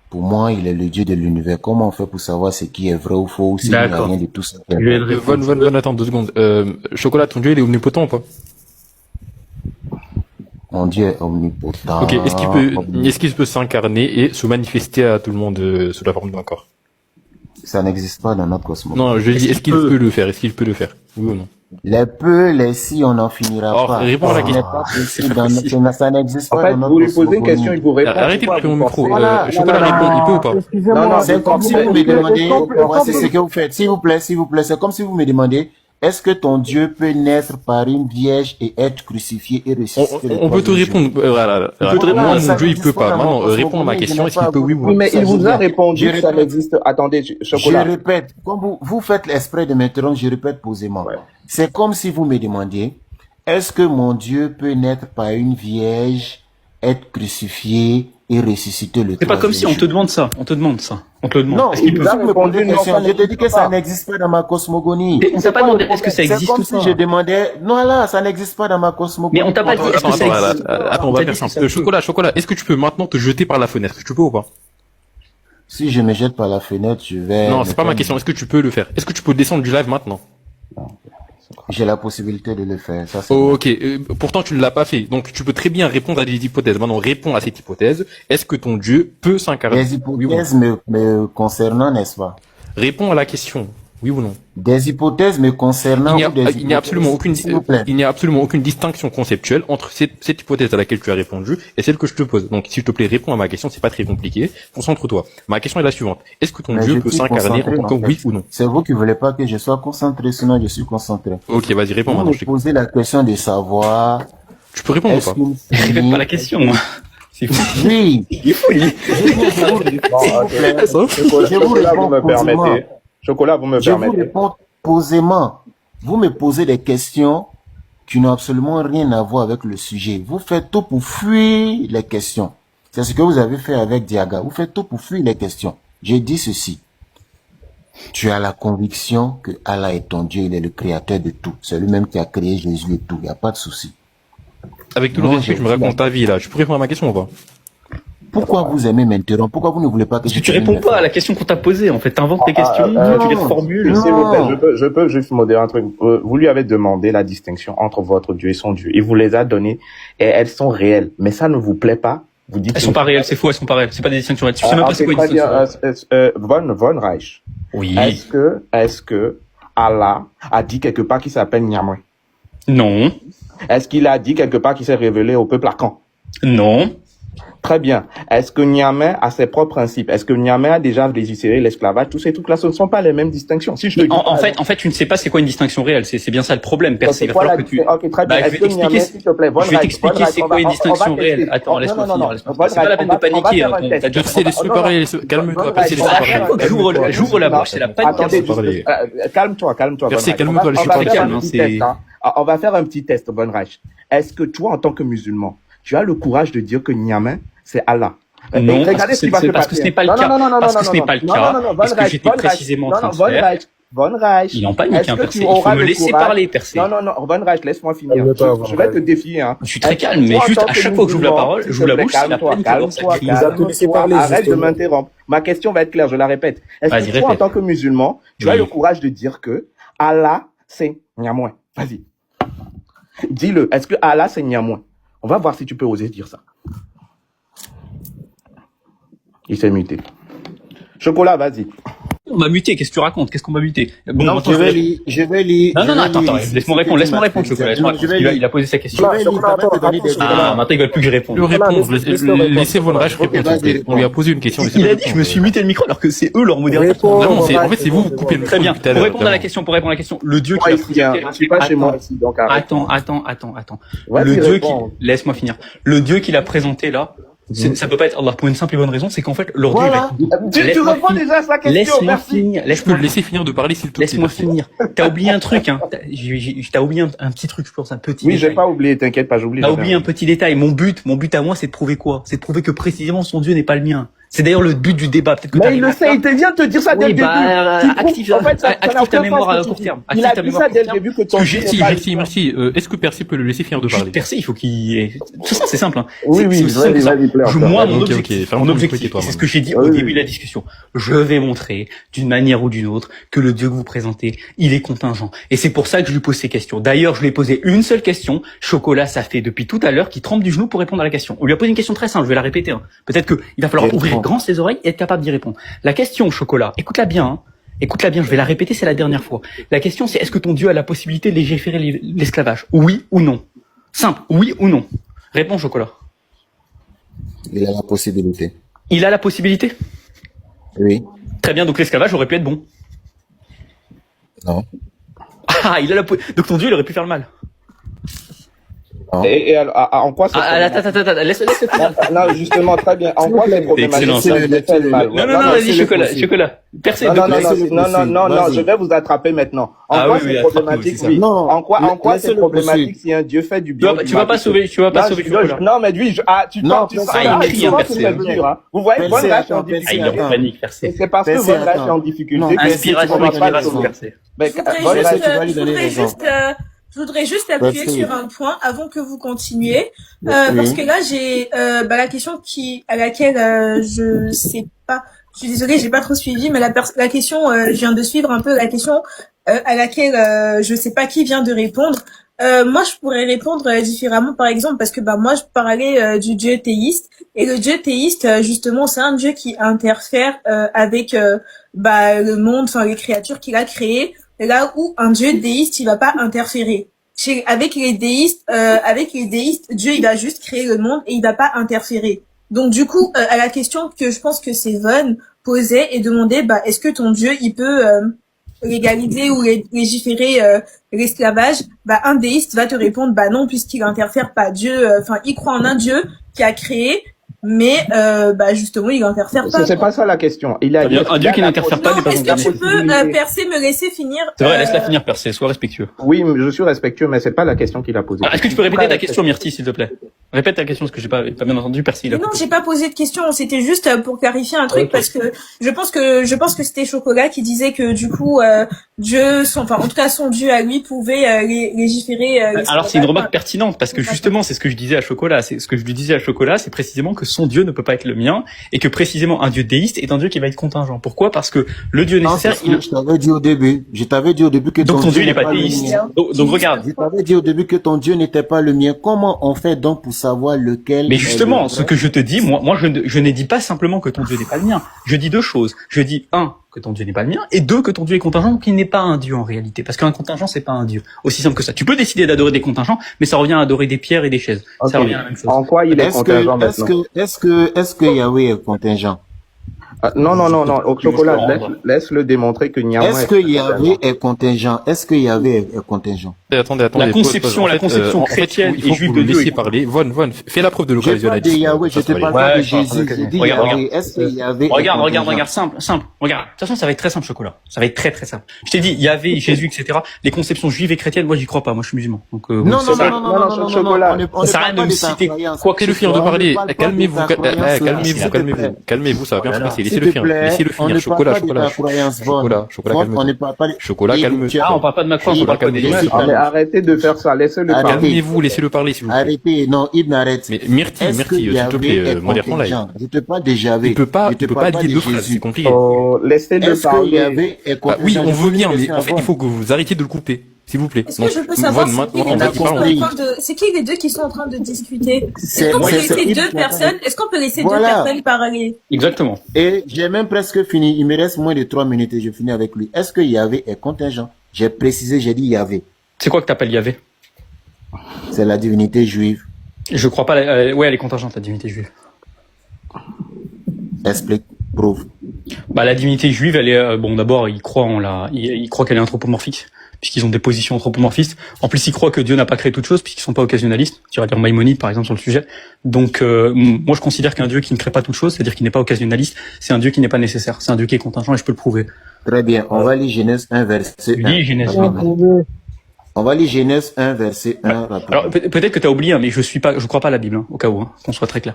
Pour moi, il est le Dieu de l'univers. Comment on fait pour savoir ce qui est vrai ou faux, s'il n'y a D'accord. rien de tout ça? Je vais le répondre. Von, attends 2 secondes. Chocolat, ton dieu, il est omnipotent ou pas? Mon Dieu est omnipotent. Ok, est-ce qu'il peut s'incarner et se manifester à tout le monde sous la forme d'un corps? Ça n'existe pas dans notre cosmos. Non, je dis, est-ce qu'il peut peut le faire? Est-ce qu'il peut le faire? Oui ou non? Les peu, les si, on n'en finira Alors, pas. réponds à la Ce question. n'est pas possible dans- ça n'existe En pas fait, dans notre vous lui posez une cosmogonie. question, il vous répond. Arrêtez de Pourquoi couper mon vous micro. pensez- Voilà. Chocolat répond, il peut ou pas? Non, non, C'est comme si vous me demandez, voici ce que vous faites. S'il vous plaît, c'est comme si vous me demandez, est-ce que ton Dieu peut naître par une vierge et être crucifié et ressusciter le On peut te troisième jour? répondre. Voilà. peut te répondre, Moi, ça mon dieu, il n'existe peut pas pas. dans Maintenant, mon réponds à ma cosmogonie, question. je Est-ce n'ai qu'il peut, pas oui ou Oui, non? mais il vous a répondu Je que ça répète. n'existe. Attendez, Je chocolat. répète, comme vous faites l'esprit de m'interrompre, je répète posément. Ouais. C'est comme si vous me demandiez, est-ce que mon Dieu peut naître par une vierge, être crucifié et ressusciter le C'est pas comme si on troisième te demande ça. On te demande ça. On te le demande. Non, Est-ce qu'il il peut? vous me posez une Non, question. ça Je te dis que n'existe ça pas. n'existe pas dans ma cosmogonie. On t'a pas demandé est-ce que ça C'est existe comme ou si pas. je demandais, non là, ça n'existe pas dans ma cosmogonie. Mais on t'a pas dit est-ce que Attends, ça existe. attends, on va faire simple. Chocolat, est-ce que tu peux maintenant te jeter par la fenêtre? Tu peux ou pas? Si je me jette par la fenêtre, je vais... Non, me c'est pas ma faire- question. Est-ce que tu peux le faire? Est-ce que tu peux descendre du live maintenant? J'ai la possibilité de le faire. Ça, c'est Ok, pourtant tu ne l'as pas fait. Donc tu peux très bien répondre à des hypothèses. Maintenant, réponds à cette hypothèse. Est-ce que ton Dieu peut s'incarner? Les Oui ou non? hypothèses me concernant, n'est-ce pas? Réponds à la question. Oui ou non? Des hypothèses me concernant ou des Il n'y a absolument aucune, s'il vous plaît. il n'y a absolument aucune distinction conceptuelle entre cette hypothèse à laquelle tu as répondu et celle que je te pose. Donc, s'il te plaît, réponds à ma question, c'est pas très compliqué. Concentre-toi. Ma question est la suivante. Est-ce que ton Mais Dieu je peut suis s'incarner en concentré, tant que en fait. oui ou non? C'est vous qui voulez pas que je sois concentré, sinon je suis concentré. Ok, vas-y, réponds Vous maintenant, me je t'écoute. posez la question de savoir Tu peux répondre ou est-ce pas? qu'une Répète famille... pas la question. C'est fou. Oui, Il est fou, lui. Bon, ok. Je vous Chocolat, vous réponds me posément. permettez. Chocolat, vous me Je vous permettez. réponds posément. Vous me posez des questions qui n'ont absolument rien à voir avec le sujet. Vous faites tout pour fuir les questions. C'est ce que vous avez fait avec Diaga. Vous faites tout pour fuir les questions. J'ai dit ceci. Tu as la conviction que Allah est ton Dieu, il est le créateur de tout. C'est lui-même qui a créé Jésus et tout. Il n'y a pas de souci. Avec tout le Non, respect, je je me suis raconte ta vie, là. Tu peux répondre à ma question ou pas? Pourquoi vous aimez m'interrompre? Pourquoi vous ne voulez pas que Parce que je tu termine réponds mes pas à phrases? la question qu'on t'a posée. En fait, t'inventes tes questions, tu les reformules. non. S'il vous plaît, je peux juste modérer un truc. Vous lui avez demandé la distinction entre votre Dieu et son Dieu. Il vous les a données et elles sont réelles. Mais ça ne vous plaît pas. Vous dites Elles sont pas réelles, c'est faux, elles sont pas réelles. C'est pas des distinctions réelles. Tu sais même pas c'est quoi une très bien. distinction. Von Reich. Oui. Est-ce que Allah a dit quelque part qu'il s'appelle Nyamwe? Non. Est-ce qu'il a dit quelque part qu'il s'est révélé au peuple à quand? Non. Très bien. Est-ce que Niamey a ses propres principes? Est-ce que Niamey a déjà légiféré l'esclavage? Tous ces trucs-là, ce ne sont pas les mêmes distinctions. Si je te dis En fait, tu ne sais pas c'est quoi une distinction réelle. C'est bien ça le problème. Percé. Il va quoi falloir la que tu. distinction? Ok, très bien. Bah, Est-ce que Niamey, s'il te plaît, Von je vais Reich, t'expliquer Von Reich, c'est on quoi va- une on va distinction tester. réelle. Attends, laisse-moi Non, non, finir. non, Laisse-moi Von finir. C'est pas la Reich, peine de on va paniquer. faire un Attends, test. t'as déjà Percez, laisse-le Non, non, parler, non. calme-toi, Von Percez, Reich, laisse-le on va À parler. chaque fois que j'ouvre la bouche, c'est la panique. Attendez, Attends, juste, calme-toi, Von Percez, Reich. calme-toi, On je suis va très faire calme, un hein, petit c'est- test, hein. On va faire un petit test, Von Reich. Est-ce que toi, en tant que musulman, tu as le courage de dire que Niamey, c'est Allah? Non, Regardez parce que ce qui va se parce que ce passer. n'est pas le Non, cas. non, non, non, Parce non, que ce non, n'est non, pas le non, cas. non, non, Et ce Von que Reich, j'étais Von Reich. précisément en Non, train non, de Von faire. Reich, Von Reich. Il est en panique, Est-ce hein, que Percé. tu Il faut auras me le laisser courage- parler, Percé. Non, non, non, Von Reich, laisse-moi finir. Calme-toi, Je vais te défier, hein. Je suis très Est-ce que calme, mais toi, en juste tant à que chaque fois que j'ouvre la musulman, parole, s'il j'ouvre te la plaît, bouche, c'est la calme-toi, panique, alors ça calme-toi, crie. Vous avez laissé calme-toi, parler, arrête de justement. m'interrompre. Ma question va être claire, je la répète. Est-ce Vas-y, que toi, en répète. tant que musulman, tu as Oui. le courage de dire que Allah, c'est Nyamouin? Vas-y. Dis-le. Est-ce que Allah, c'est Nyamouin? On va voir si tu peux oser dire ça. Il s'est muté. Chocolat, vas-y. On m'a muté, qu'est-ce que tu racontes? Qu'est-ce qu'on m'a muté? Bon, Non, attends, je vais lire. Non, non, non, attends, ici laisse-moi ce répondre, que tu m'as fait. Chocolat. Non, je vais Il a lire. posé sa Je question. vais lire, ça va te donner des Ah, éléments. maintenant, ils veulent plus que je réponde. Le répondre, laisse-le laissez Von Reich Ok, répondre, s'il vous plaît. vas-y, On lui a posé une question, Il a dit, je me suis muté le micro alors que c'est eux leur modérateur. Non, non, en fait, c'est vous, vous coupez le micro Très bien. depuis tout à Pour l'heure, répondre à la vraiment. question, le Dieu qui Moi, a ici, hein. Je suis pas chez moi ici, donc arrête. Attends. Vas-y, Le Dieu qui, réponds. laisse-moi finir. Le Dieu qu'il a présenté là, ça peut pas être Allah pour une simple et bonne raison, c'est qu'en fait, leur Dieu, Voilà. Tu Laisse-moi réponds finir. déjà à sa question, laisse-moi merci. finir, Je peux laisse-moi le laisser finir de parler, s'il te plaît. Laisse-moi finir. T'as oublié un truc, hein. T'as oublié un petit truc, je pense, un petit Oui, détail. j'ai pas oublié, t'inquiète pas, j'oublie. T'as jamais. oublié un petit détail. Mon but à moi, c'est de prouver quoi? C'est de prouver que précisément son Dieu n'est pas le mien. C'est d'ailleurs le but du débat. Peut-être que Mais il t'arrives le à sait, ça. il te vient de te dire ça dès Oui, le début. bah, Tu trouves- active, en fait, ça n'a active aucun ta mémoire sens à ce que court tu terme. dis. Active Il a ta dit mémoire ça à dès court le terme. début que ton Merci, Dieu n'est pas- merci. Est-ce que Percy peut le laisser finir de parler? Percé, il faut qu'il. De toute façon, c'est simple. Hein. Oui, C'est oui, aussi simple que ça. vas-y, pleure. Moi, Ok, mon ok, objectif, ferme mon ton objectif, micro, toi, c'est ce que j'ai dit Oui, au oui. début de la discussion. Je vais montrer, d'une manière ou d'une autre, que le Dieu que vous présentez, il est contingent. Et c'est pour ça que je lui pose ces questions. D'ailleurs, je lui ai posé une seule question. Chocolat, ça fait depuis tout à l'heure qu'il trempe du genou pour répondre à la question. On lui a posé une question très simple, je vais la répéter. Hein. Peut-être que il va falloir Quel ouvrir trompe. grand ses oreilles et être capable d'y répondre. La question, Chocolat, écoute-la bien, hein. Écoute-la bien, je vais la répéter, c'est la dernière fois. La question, c'est est-ce que ton Dieu a la possibilité de légiférer l'esclavage? Oui ou non? Simple, oui ou non? Réponds, Chocolat. Il a la possibilité. Il a la possibilité? Oui. Très bien, donc l'esclavage aurait pu être bon. Non. Ah, il a donc ton Dieu, il aurait pu faire le mal. Non. Et alors, en quoi c'est Attends, laisse finir. Non, justement, très bien. En quoi c'est problématique excellent, ça ça. fait le mal? Non, vas-y, laissez-le Chocolat, poursuivre. Chocolat. Percé, Non, non, non, laissez-le non, non, non, non, Vas-y. je vais vous attraper maintenant. En Ah quoi oui, c'est oui, attrape-nous, problématique, c'est ça. oui. Non, En quoi c'est laissez-le problématique poursuivre. si un Dieu fait du bien? tu vas pas sauver Chocolat. Non, mais lui, tu Non, tu Percé, sens, il crie, hein, tu Percé, me dire, hein. Vous voyez, Percé, Von Reich est en attends, Ah, il est difficulté. en panique, Percé. Et c'est parce que Percé, Von Reich est en attends. difficulté Non, que Inspiration, tu vas pas inspiration, raison. Percé. Mais Je Von voudrais Reich, juste, tu vas lui donner raison. je voudrais juste appuyer Vas-y. sur un point avant que vous continuiez, Oui. parce que là j'ai la question à laquelle je sais pas. Je suis désolée, j'ai pas trop suivi, mais la question, je viens de suivre un peu la question à laquelle je sais pas qui vient de répondre. Moi, je pourrais répondre différemment, par exemple, parce que moi, je parlais du dieu théiste, et le dieu théiste, justement, c'est un dieu qui interfère avec le monde, enfin les créatures qu'il a créées, là où un dieu déiste, il va pas interférer. Avec les déistes, Dieu, il va juste créer le monde et il va pas interférer. Donc, du coup, à la question que je pense que Seven posait et demandait, est-ce que ton dieu, il peut légaliser ou légiférer l'esclavage, un déiste va te répondre non, puisqu'il interfère pas. Dieu, il croit en un Dieu qui a créé, mais justement il interfère pas. C'est pas ça la question. Un Dieu qui n'interfère pas n'est pas Est-ce que tu peux Percé me laisser finir? C'est vrai, laisse-la finir, Percé, sois respectueux. Oui, je suis respectueux, mais c'est pas la question qu'il a posée. Est-ce que tu peux répéter ta question, Myrtille, s'il te plaît? Répète ta question, parce que j'ai pas bien entendu, Percy. Non, j'ai pas posé de question, c'était juste pour clarifier un truc, parce que je pense que c'était Chocolat qui disait que du coup Dieu, en tout cas son Dieu à lui pouvait légiférer. Alors c'est une remarque pertinente, parce que justement c'est ce que je disais à Chocolat, c'est précisément que son Dieu ne peut pas être le mien, et que précisément un Dieu déiste est un Dieu qui va être contingent. Pourquoi? Parce que le Dieu nécessaire, je t'avais dit au début, que donc ton Dieu n'est pas déiste. Donc regarde. Je t'avais dit au début que ton Dieu n'était pas le mien. Comment on fait donc pour savoir lequel? Mais justement, ce que je te dis, moi je ne dis pas simplement que ton Dieu n'est pas le mien. Je dis deux choses. Je dis que ton Dieu n'est pas le mien, et deux, que ton Dieu est contingent, donc il n'est pas un Dieu en réalité. Parce qu'un contingent, c'est pas un Dieu. Aussi simple que ça. Tu peux décider d'adorer des contingents, mais ça revient à adorer des pierres et des chaises. Okay. Ça revient à la même chose. En quoi il est contingent maintenant? Est-ce que Yahweh est contingent? Non. Au Chocolat, laisse-le démontrer que Niamou est Yahweh est contingent? Est-ce que Yahweh est contingent? Attendez. La conception chrétienne et juive de Dieu. Laissez parler. Von, fais la preuve de l'occasionnalité. Je te parle de Jésus. Regarde, simple. Regarde. De toute façon, ça va être très simple, Chocolat. Ça va être très, très simple. Je t'ai dit, Yahvé, Jésus, etc. Les conceptions juives et chrétiennes, moi, j'y crois pas. Moi, je suis musulman. Donc, non, Chocolat. Ça sert à rien de me citer quoi que le finir de parler. Calmez-vous, ça va bien se passer. Laissez-le finir. Chocolat, calme. Ah, on parle pas de Macron, on parle pas des images. Mais arrêtez de faire ça, laissez-le parler. Calmez-vous, laissez-le parler, s'il vous plaît. Arrêtez, non, Ibn arrête. Mais Myrtille, s'il te plaît, modère ton live. Je te parle de Yahvé. Tu peux pas dire deux phrases, c'est compliqué. Laissez-le parler. Oui, on veut bien, mais en fait, il faut que vous arrêtiez de le couper. S'il vous plaît. Est-ce que je peux savoir c'est qui les deux qui sont en train de discuter? Est-ce qu'on peut laisser deux personnes? Est-ce qu'on peut laisser deux personnes parler? Exactement. Et j'ai même presque fini. Il me reste moins de 3 minutes et je finis avec lui. Est-ce que Yahvé est contingent? J'ai précisé, j'ai dit Yahvé. C'est quoi que t'appelles Yahvé? C'est la divinité juive. Je crois pas. Ouais, elle est contingente, la divinité juive. Explique, prouve. La divinité juive, elle est d'abord, ils croient qu'elle est anthropomorphique, puisqu'ils ont des positions anthropomorphistes. En plus, ils croient que Dieu n'a pas créé toute chose, puisqu'ils sont pas occasionnalistes. Tu vas dire Maïmonide, par exemple, sur le sujet. Donc, moi, je considère qu'un Dieu qui ne crée pas toute chose, c'est-à-dire qu'il n'est pas occasionnaliste, c'est un Dieu qui n'est pas nécessaire. C'est un Dieu qui est contingent, et je peux le prouver. Très bien. On va lire Genèse 1, verset 1. On va lire Genèse 1, verset 1. Alors, peut-être que tu as oublié, mais je crois pas à la Bible, au cas où, qu'on soit très clair.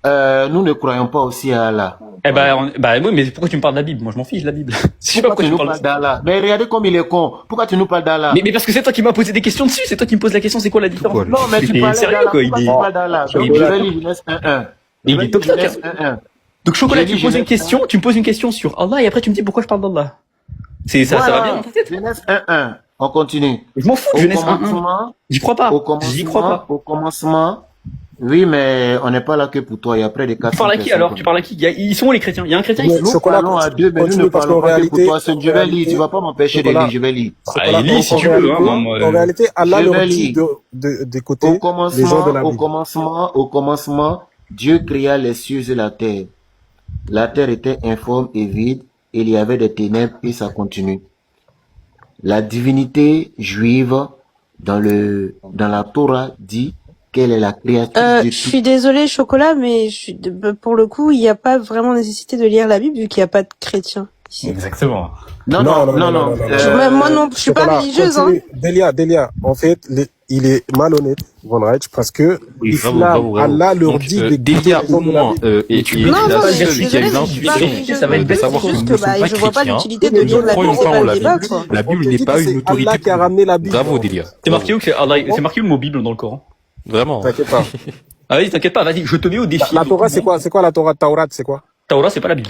Nous ne croyons pas aussi à Allah. Oui, mais pourquoi tu me parles de la Bible? Moi, je m'en fiche de la Bible. Je sais pas pourquoi tu me parles d'Allah. Mais regardez comme il est con. Pourquoi tu nous parles d'Allah? Mais parce que c'est toi qui m'as posé des questions dessus. C'est toi qui me poses la question. C'est quoi la différence? Non, mais tu parles sérieux, quoi. Il parle d'Allah. Donc, je vais lire Genèse 1. Il est toc. Donc, Chocolat, tu me poses une question sur Allah et après tu me dis pourquoi je parle d'Allah. Ça va bien, peut-être. Genèse 1. On continue. Je m'en fous de Genèse 1. J'y crois pas. Au commencement. Oui, mais on n'est pas là que pour toi. Il y a près de 400 Tu parles à qui alors? Tu parles à qui? Ils sont où les chrétiens? Il y a un chrétien ici? Nous parlons à deux, mais nous ne parlons pas que pour toi. Je vais lire. Tu vas pas m'empêcher de lire. Je vais lire. Lis si tu veux. En réalité, Allah leur dit d'écouter les gens de la Bible. Au commencement, Dieu créa les cieux et la terre. La terre était informe et vide. Il y avait des ténèbres et ça continue. La divinité juive dans la Torah dit quelle est la créature. Je suis désolée, Chocolat, mais pour le coup, il n'y a pas vraiment nécessité de lire la Bible vu qu'il n'y a pas de chrétiens ici. Exactement. Non. Moi non, je suis pas religieuse, hein. Delia, en fait, il est malhonnête, Von Reich, parce que Allah leur dit Delia au moins et tu non, je suis désolée, ça va être savoir juste que je vois pas l'utilité de lire la Bible, c'est pas le débat, quoi. La Bible n'est pas une autorité. Allah qui a ramené la Bible. Bravo, Delia. C'est marqué où que c'est marqué le mot Bible dans le Coran? Vraiment. T'inquiète pas. Ah vas-y, t'inquiète pas, vas-y, je te mets au défi. La Torah, c'est quoi la Torah? Taurat, c'est quoi? Taoura, c'est pas la Bible.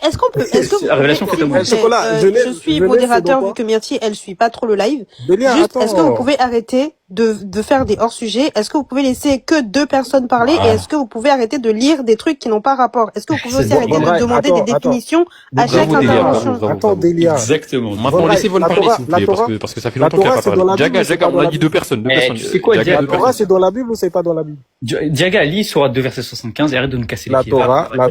Est-ce qu'on peut, est-ce que C'est la révélation faite à Moïse. Chocolat, je Genèse, suis Genèse, modérateur c'est dans vu que Myrtille, elle suit pas trop le live. Delia, Juste, est-ce que vous attends. pouvez arrêter de faire des hors-sujets? Est-ce que vous pouvez laisser que 2 personnes parler? Et Voilà. est-ce que vous pouvez arrêter de lire des trucs qui n'ont pas rapport? Est-ce que vous pouvez C'est aussi bon, arrêter de Vandrai, demander attends, des définitions à chaque Bravo, Delia, intervention? bravo. Attends, Delia. Exactement. Maintenant, Vandrai, laissez Vol la parler, Torah- s'il vous la plaît, Torah- parce que ça fait la longtemps qu'il a Torah, pas c'est dans parlé. la Bible, Jaga, c'est Jaga, pas on dans a la dit Bible. 2 personnes, 2 personnes. Tu sais quoi, Jaga, Diaga, deux La Torah, personnes. c'est dans la Bible ou c'est pas dans la Bible? Diaga, lis Sourate 2, verset 75 et arrête de nous casser les La pieds.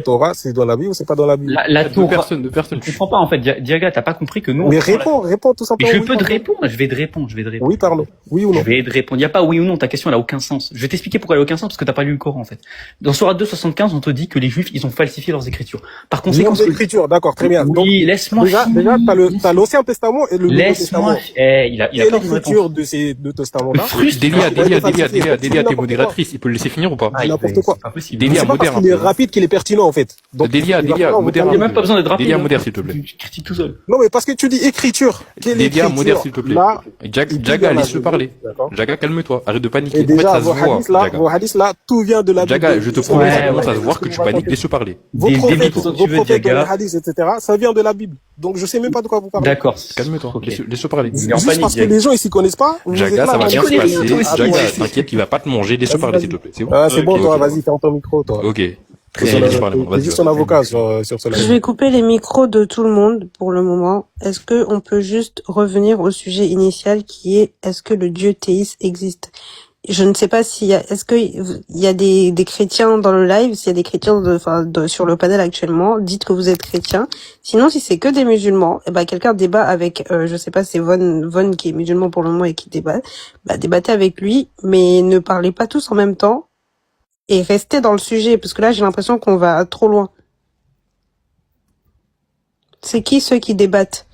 Torah, c'est dans la Bible ou c'est pas dans la Bible? La Deux Torah. personnes, 2 personnes. Je comprends pas, en fait. Diaga, t'as pas compris que nous, Mais on prend réponds tout Mais simplement. je oui, peux te pardon. répondre, je vais te répondre. Oui, pardon. Oui ou Je non? vais te répondre. Il n'y a pas oui ou non. Ta question, elle a aucun sens. Je vais t'expliquer pourquoi elle a aucun sens, parce que t'as pas lu le Coran, en fait. Dans Sourate 2, 75, on te dit que les Juifs, ils ont falsifié leurs écritures. Par conséquent, Lire l'écriture, d'accord, très bien. Donc, oui, laisse-moi déjà, finir. t'as l'Ancien Testament et le Nouveau Laisse-moi. Testament. Il a Et peur d'une l'écriture réponse. de ces deux testaments-là. Frustre. Delia, Delia, falsifié. Delia, t'es N'importe modératrice. Il peut le laisser finir ou pas? Dis n'importe quoi. C'est pas possible. Delia, C'est pas parce modère un qu'il est peu. rapide qu'il est pertinent, en fait. Donc, Delia, il va Delia, falloir vous modère Il un n'y a parler. même pas besoin d'être rapide. Delia, hein. modère, s'il te plaît. Tu critiques tout seul. Non, mais parce que tu dis écriture. Quelle Delia, écriture? modère, s'il te plaît. Là, Jaga, laisse-le parler. d'accord. Jaga, calme-toi. Arrête de paniquer. Et En fait, déjà, ça se voit, Jaga. vos hadiths là, tout vient de la Bible. Jaga, je te promets, ça Ouais, commence à ouais. se voir que tu paniques. Laisse-le parler. Vos Des prophètes, débits, tu vos veux, prophètes dans les Jaga. hadiths, etc., ça vient de la Bible. Donc, je sais même pas de quoi vous parlez. D'accord. Calme-toi. Ok. Laisse-le parler. Il est en Juste panique, parce que Jaga. les gens, ils s'y connaissent pas. Vous Jaga, êtes là, ça va là, bien tu se connais rien, toi passer. aussi. Jaga, Ouais. t'inquiète, il va pas te manger. Laisse-le parler, s'il te plaît. C'est bon? C'est bon, Ok, toi, ok. vas-y, ferme ton micro, toi. Ok. T'es Très bien, laisse parler. t'es Vas-y. juste son avocat sur ce Je live. vais couper les micros de tout le monde pour le moment. Est-ce que on peut juste revenir au sujet initial qui est est-ce que le Dieu théiste existe? Je ne sais pas s'il y a, est-ce que il y a des chrétiens dans le live, s'il y a des chrétiens sur le panel actuellement, dites que vous êtes chrétiens. Sinon, si c'est que des musulmans, eh ben, quelqu'un débat avec, je sais pas, c'est Von qui est musulman pour le moment et qui débat, bah, débattez avec lui, mais ne parlez pas tous en même temps et restez dans le sujet, parce que là, j'ai l'impression qu'on va trop loin. C'est qui ceux qui débattent?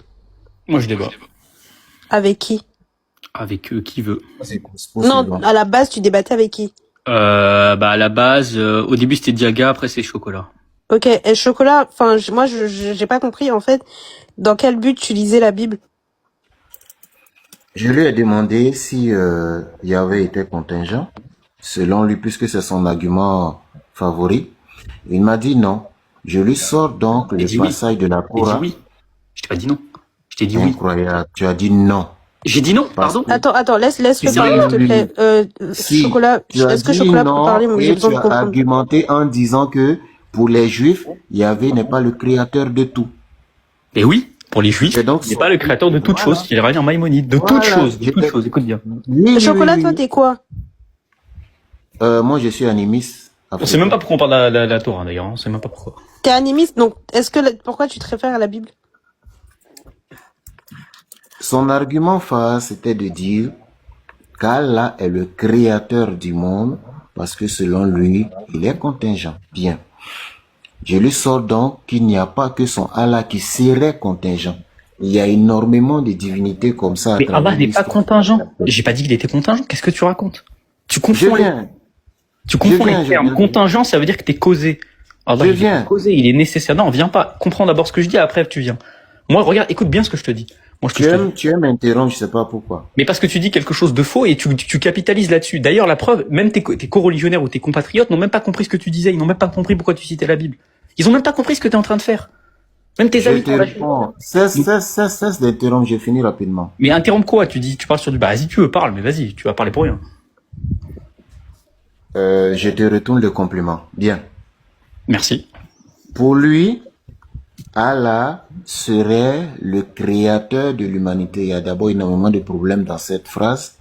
Moi, je débat. Avec qui? Avec qui veut. C'est Non, possible. à la base, tu débattais avec qui? À la base, au début, c'était Diaga, après, c'est Chocolat. Ok, et Chocolat, enfin, moi, j'ai pas compris, en fait, dans quel but tu lisais la Bible? Je lui ai demandé si Yahvé était contingent, selon lui, puisque c'est son argument favori. Il m'a dit non. Je lui sors donc J'ai le dit oui. passage de la J'ai dit Torah. oui. Je t'ai pas dit non. Je t'ai dit oui. Incroyable. Tu as dit non. J'ai dit non, pardon. Attends, laisse-le C'est parler, s'il te plaît. Si, Chocolat, tu as est-ce que dit Chocolat peut non parler? Moi, j'ai et besoin tu de as comprendre. argumenté en disant que pour les Juifs, Yahvé n'est pas le créateur de tout. Et oui, pour les Juifs, Et donc, il n'est pas le créateur de toute voilà. chose. Il revient en Maïmonide. De toute Voilà. chose. De toute chose. Écoute bien. Oui, oui, Chocolat, oui, toi, oui. t'es quoi? Moi, je suis animiste. On sait même pas pourquoi on parle de la Torah, d'ailleurs. On sait même pas pourquoi. T'es animiste, donc pourquoi tu te réfères à la Bible? Son argument phare, c'était de dire qu'Allah est le créateur du monde parce que selon lui, il est contingent. Bien. Je lui sors donc qu'il n'y a pas que son Allah qui serait contingent. Il y a énormément de divinités comme ça. à Mais travers Allah n'est pas l'histoire. contingent. J'ai pas dit qu'il était contingent. Qu'est-ce que tu racontes? Tu Je confonds les, viens. tu confonds viens, les je termes. viens. Contingent, ça veut dire que t'es causé. Allah, Je il est viens. pas causé, il est nécessaire. Non, viens pas. Comprends d'abord ce que je dis, après tu viens. Moi, regarde, écoute bien ce que je te dis. Moi, ce que je te dis. Tu aimes m'interrompre, je sais pas pourquoi. Mais parce que tu dis quelque chose de faux et tu capitalises là-dessus. D'ailleurs, la preuve, même tes co-religionnaires ou tes compatriotes n'ont même pas compris ce que tu disais. Ils n'ont même pas compris pourquoi tu citais la Bible. Ils ont même pas compris ce que tu es en train de faire. Même tes Je amis te t'ont lâché. réponds. Cesse d'interrompre, je finis rapidement. Mais interromps quoi? Tu parles sur du... Bah, vas-y, tu veux, parle, mais vas-y, tu vas parler pour rien. Je te retourne le compliment. Bien. Merci. Pour lui, Allah serait le créateur de l'humanité. Il y a d'abord énormément de problèmes dans cette phrase.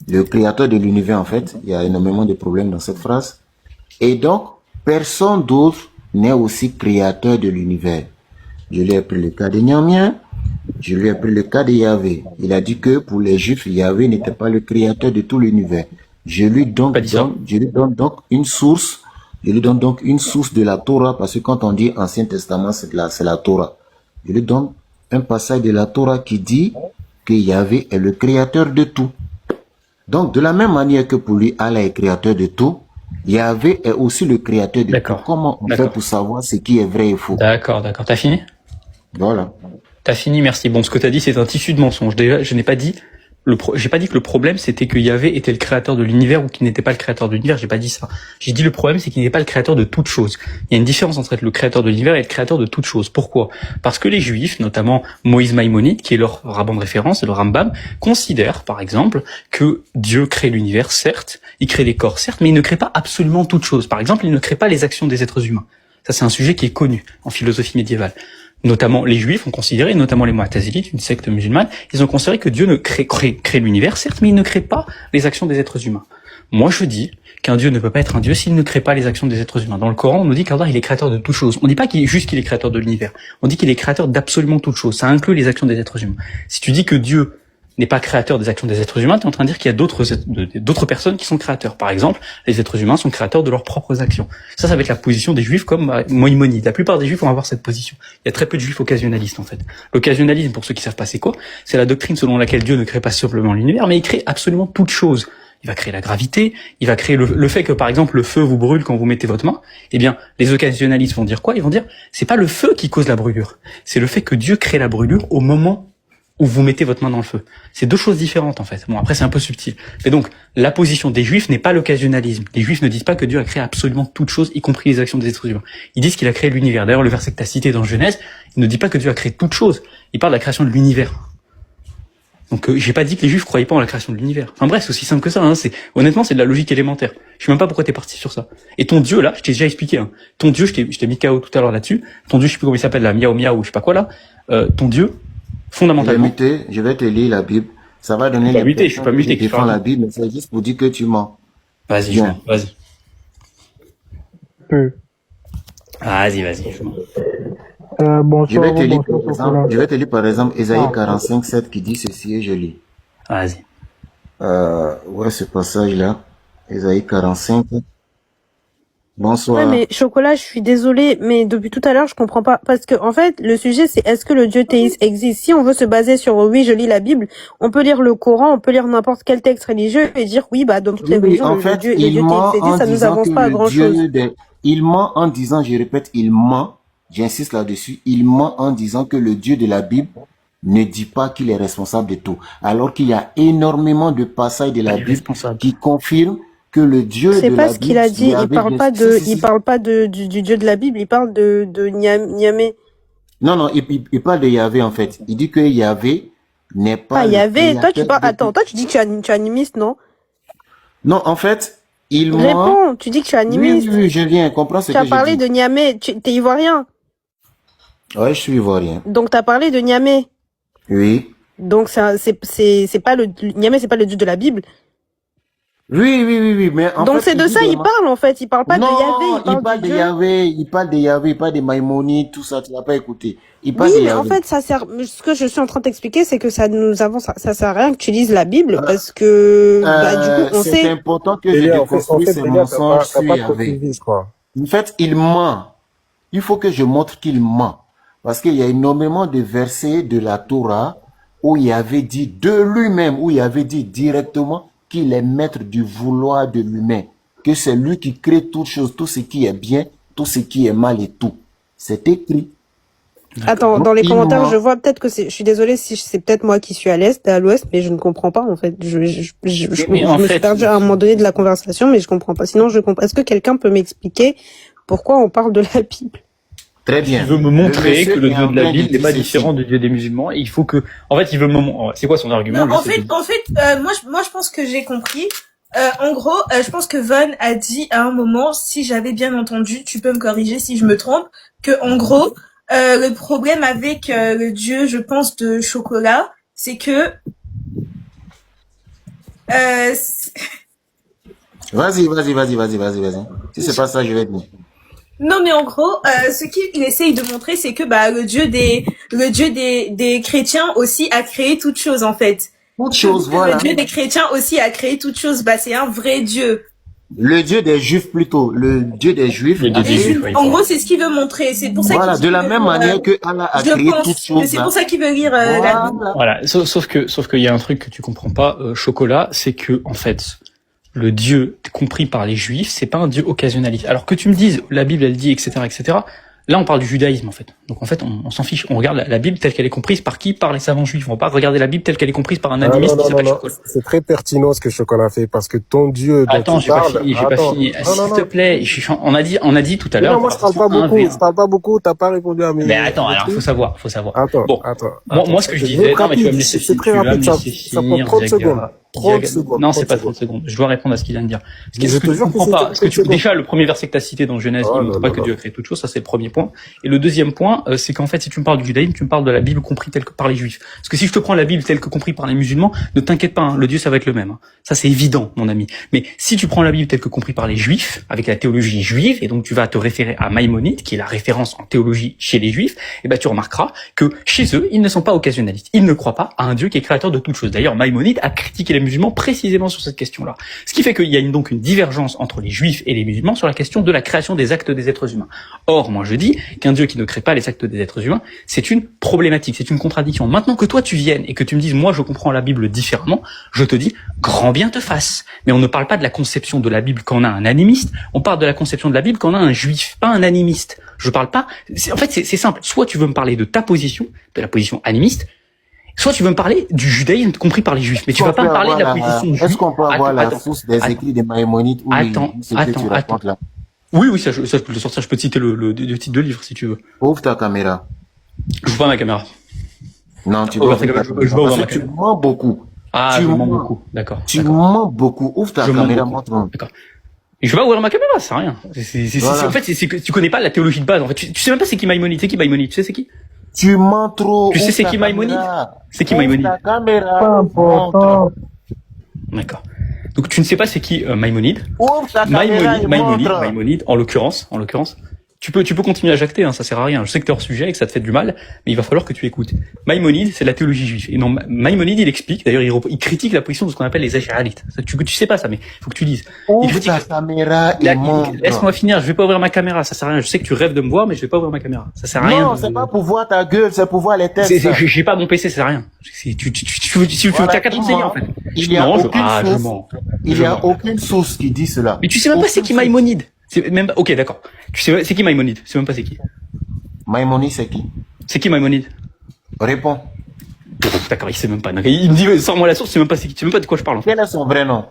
Le créateur de l'univers, en fait, il y a énormément de problèmes dans cette phrase. Et donc, personne d'autre n'est aussi créateur de l'univers. Je lui ai pris le cas de Nyamien, je lui ai pris le cas de Yahvé. Il a dit que pour les Juifs, Yahvé n'était pas le créateur de tout l'univers. Je lui donne donc une source. Je lui donne donc une source de la Torah, parce que quand on dit Ancien Testament, c'est la Torah. Je lui donne un passage de la Torah qui dit que Yahvé est le créateur de tout. Donc, de la même manière que pour lui, Allah est créateur de tout, Yahvé est aussi le créateur de tout. Comment on fait pour savoir ce qui est vrai et faux? D'accord. T'as fini? Voilà. T'as fini, merci. Bon, ce que t'as dit, c'est un tissu de mensonge. Déjà, je n'ai pas dit J'ai pas dit que le problème c'était que Yahvé était le créateur de l'univers ou qu'il n'était pas le créateur de l'univers, j'ai pas dit ça. J'ai dit le problème c'est qu'il n'est pas le créateur de toute chose. Il y a une différence entre être le créateur de l'univers et le créateur de toute chose. Pourquoi? Parce que les Juifs, notamment Moïse Maïmonide, qui est leur rabbin de référence, le Rambam, considèrent par exemple que Dieu crée l'univers, certes, il crée les corps, certes, mais il ne crée pas absolument toute chose. Par exemple, il ne crée pas les actions des êtres humains. Ça c'est un sujet qui est connu en philosophie médiévale. Notamment les Juifs ont considéré, notamment les Mu'tazilites, une secte musulmane, ils ont considéré que Dieu ne crée l'univers, certes, mais il ne crée pas les actions des êtres humains. Moi, je dis qu'un Dieu ne peut pas être un Dieu s'il ne crée pas les actions des êtres humains. Dans le Coran, on nous dit qu'Allah, il est créateur de toute chose. On ne dit pas qu'il est créateur de l'univers. On dit qu'il est créateur d'absolument toute chose. Ça inclut les actions des êtres humains. Si tu dis que Dieu n'est pas créateur des actions des êtres humains, tu es en train de dire qu'il y a d'autres personnes qui sont créateurs. Par exemple, les êtres humains sont créateurs de leurs propres actions. Ça va être la position des Juifs comme Maïmonide. La plupart des Juifs vont avoir cette position. Il y a très peu de Juifs occasionalistes, en fait. L'occasionnalisme, pour ceux qui savent pas c'est quoi, c'est la doctrine selon laquelle Dieu ne crée pas simplement l'univers, mais il crée absolument toute chose. Il va créer la gravité, il va créer le fait que, par exemple, le feu vous brûle quand vous mettez votre main. Eh bien, les occasionnalistes vont dire quoi? Ils vont dire, c'est pas le feu qui cause la brûlure. C'est le fait que Dieu crée la brûlure au moment où vous mettez votre main dans le feu. C'est deux choses différentes, en fait. Bon, après, c'est un peu subtil. Mais donc, la position des Juifs n'est pas l'occasionnalisme. Les Juifs ne disent pas que Dieu a créé absolument toute chose, y compris les actions des êtres humains. Ils disent qu'il a créé l'univers. D'ailleurs, le verset que tu as cité dans Genèse, il ne dit pas que Dieu a créé toute chose. Il parle de la création de l'univers. Donc, j'ai pas dit que les Juifs croyaient pas en la création de l'univers. Enfin bref, c'est aussi simple que ça, hein. Honnêtement, c'est de la logique élémentaire. Je sais même pas pourquoi t'es parti sur ça. Et ton Dieu, là, je t'ai déjà expliqué, hein. Ton Dieu, je t'ai mis KO tout à l'heure là-dessus. Ton Dieu, je sais plus comment il s'appelle, là, Miao Miao, ou je sais pas quoi, là. Ton Dieu, fondamentalement. Je vais te lire la Bible. Ça va donner je suis pas muté, qui défend la Bible, mais c'est juste pour dire que tu mens. Vas-y, Bien. vas-y. Vas-y. Je vais te lire par exemple Ésaïe 45, 7 qui dit ceci et je lis. Vas-y. Ouais, ce passage-là. Ésaïe 45. Bonsoir. Ouais, mais Chocolat, je suis désolée, mais depuis tout à l'heure, je comprends pas. Parce que, en fait, le sujet, c'est est-ce que le Dieu théiste existe? Si on veut se baser sur oui, je lis la Bible, on peut lire le Coran, on peut lire n'importe quel texte religieux et dire oui, bah, dans toutes les religions, en le fait, Dieu théiste existe, ça nous avance pas à grand chose. Il ment en disant, je répète, il ment, j'insiste là-dessus, il ment en disant que le Dieu de la Bible ne dit pas qu'il est responsable de tout. Alors qu'il y a énormément de passages de la Bible qui confirment que le Dieu de la Bible... C'est pas ce qu'il a dit, il parle pas du Dieu de la Bible, il parle de Niamé. Non, il parle de Yahvé en fait. Il dit que Yahvé n'est pas... Ah, Yahvé, toi tu parles, attends, toi tu dis que tu es animiste, non? Non, en fait, il ment... Réponds, tu dis que tu es animiste. Oui, je viens, comprends ce que je dis. Tu as parlé de Niamé, t'es ivoirien? Ouais, je suis ivoirien. Donc t'as parlé de Niamé? Oui. Donc c'est pas Niamé, c'est pas le Dieu de la Bible. Oui, mais en donc fait, c'est de ça il parle en fait, il parle pas de Yahvé, il parle de Yahvé, il parle de Maïmonide, tout ça, tu l'as pas écouté. Il parle de mais Yahvé. en fait ça sert, ce que je suis en train de t'expliquer c'est que ça nous avance, ça sert à rien que tu lises la Bible parce que du coup on sait. C'est important que je déconstruise ces mensonges sur Yahvé. En fait, il ment. Il faut que je montre qu'il ment. Parce qu'il y a énormément de versets de la Torah où il avait dit de lui-même, où il avait dit directement qu'il est maître du vouloir de l'humain, que c'est lui qui crée toutes choses, tout ce qui est bien, tout ce qui est mal et tout. C'est écrit. Attends, donc, dans les commentaires, je vois peut-être que je suis désolée si c'est peut-être moi qui suis à l'est, à l'ouest, mais je ne comprends pas en fait. Je me suis perdu à un moment donné de la conversation, mais je comprends pas. Sinon, je comprends. Est-ce que quelqu'un peut m'expliquer pourquoi on parle de la Bible? Très bien. Il veut me montrer que le Dieu de la Bible n'est pas différent du Dieu des musulmans. Et il faut que, en fait, il veut me montrer. C'est quoi son argument? Non, en fait, moi, je pense que j'ai compris. En gros, je pense que Von a dit à un moment, si j'avais bien entendu, tu peux me corriger si je me trompe, que en gros, le problème avec le Dieu, je pense, de chocolat, c'est que Vas-y. Si c'est pas ça, je vais te dire. Non, mais en gros, ce qu'il essaye de montrer, c'est que le Dieu des chrétiens aussi a créé toute chose en fait. Toute chose, voilà. Le Dieu des chrétiens aussi a créé toute chose. C'est un vrai Dieu. Le Dieu des Juifs plutôt, le Dieu des Juifs. En gros, c'est ce qu'il veut montrer. C'est pour ça. Voilà, de la même manière que Allah a créé toute chose. C'est pour ça qu'il veut lire la Bible. Voilà. Sauf qu'il y a un truc que tu comprends pas, Chocolat, c'est que en fait. Le Dieu compris par les Juifs, c'est pas un Dieu occasionnaliste. Alors que tu me dises, la Bible elle dit, etc., Là, on parle du judaïsme, en fait. Donc, en fait, on s'en fiche. On regarde la Bible telle qu'elle est comprise par qui? Par les savants juifs. On va pas regarder la Bible telle qu'elle est comprise par un animiste qui s'appelle Chocolat. C'est très pertinent ce que Chocolat fait, parce que ton Dieu dont Attends, tu j'ai pas parles... fini, j'ai pas fini. S'il te plaît, on a dit tout à l'heure. Non, moi, je parle pas beaucoup, t'as pas répondu à mes... Mais attends, alors, faut savoir. Attends. Moi, ce que je disais, non, mais tu vas me laisser finir. C'est très rapide, ça prend 30 secondes. 30 secondes. Non, c'est pas 30 secondes. Je dois répondre à ce qu'il vient de dire. Ce que Je te tu jure que comprends c'est pas, 30 parce que secondes. déjà, le premier verset que tu as cité dans Genèse, il montre pas que Dieu a créé toute chose, ça c'est le premier point. Et le deuxième point, c'est qu'en fait, si tu me parles du judaïsme, tu me parles de la Bible compris telle que par les juifs. Parce que si je te prends la Bible telle que compris par les musulmans, ne t'inquiète pas, hein, le Dieu ça va être le même. Hein. Ça c'est évident, mon ami. Mais si tu prends la Bible telle que compris par les juifs, avec la théologie juive, et donc tu vas te référer à Maïmonide, qui est la référence en théologie chez les juifs, et ben tu remarqueras que chez eux, ils ne sont pas occasionnalistes. Ils ne croient pas à un Dieu qui est créateur de toutes choses. D'ailleurs, Maïmonide a critiqué les musulmans précisément sur cette question-là. Ce qui fait qu'il y a donc une divergence entre les juifs et les musulmans sur la question de la création des actes des êtres humains. Or, moi je dis qu'un Dieu qui ne crée pas les actes des êtres humains, c'est une problématique, c'est une contradiction. Maintenant que toi tu viennes et que tu me dises, moi je comprends la Bible différemment, je te dis, grand bien te fasse. Mais on ne parle pas de la conception de la Bible qu'en a un animiste, on parle de la conception de la Bible qu'en a un juif, pas un animiste. Je parle pas, en fait c'est simple, soit tu veux me parler de ta position, de la position animiste, soit tu veux me parler du judaïsme compris par les juifs, mais tu vas pas me parler de la position juive. Est-ce qu'on peut avoir la source des écrits des Maïmonides ou ce que tu racontes là? Oui, ça je peux le sortir, je peux te citer le titre de livre si tu veux. Ouvre ta caméra. Je vois ma caméra. Non, tu dois ouvrir ta caméra. Parce que tu mens beaucoup. Ah, je mens beaucoup, d'accord. Tu mens beaucoup. Ouvre ta caméra, montre-moi. D'accord. Et je vais pas ouvrir ma caméra, c'est rien. En fait, c'est que tu connais pas la théologie de base. En fait, tu sais même pas c'est qui Maïmonide. C'est qui Maïmonide? Tu sais c'est qui? Tu mens trop. Tu sais c'est qui Maïmonide? C'est qui Maïmonide? Ta caméra. Montre. D'accord. Donc tu ne sais pas c'est qui Maïmonide? Ouvre ta caméra. Maïmonide, en l'occurrence. Tu peux continuer à jacter, hein, ça sert à rien. Je sais que t'es hors sujet et que ça te fait du mal, mais il va falloir que tu écoutes. Maïmonide, c'est la théologie juive. Et non, Maïmonide, il explique, d'ailleurs, il critique la position de ce qu'on appelle les Ash'arites. Tu sais pas ça, mais faut que tu lises. Ouvre ta caméra et montre. Laisse-moi finir, je vais pas ouvrir ma caméra, ça sert à rien. Je sais que tu rêves de me voir, mais je vais pas ouvrir ma caméra. Ça sert à rien. Non, c'est pas pour voir ta gueule, c'est pour voir les têtes. J'ai pas mon PC, ça sert à rien. T'as qu'à t'enseigner, en fait. Il y a aucune source qui dit cela. Mais tu sais même pas c'est qui Maïmonide. C'est même ok, d'accord. Tu sais c'est qui Maïmonide? Tu sais même pas c'est qui. Maïmonide c'est qui? C'est qui Maïmonide? Réponds. D'accord, il sait même pas. Il me dit sors-moi la source, tu sais même pas c'est qui. Tu sais même pas de quoi je parle. En fait. Quel est son vrai nom?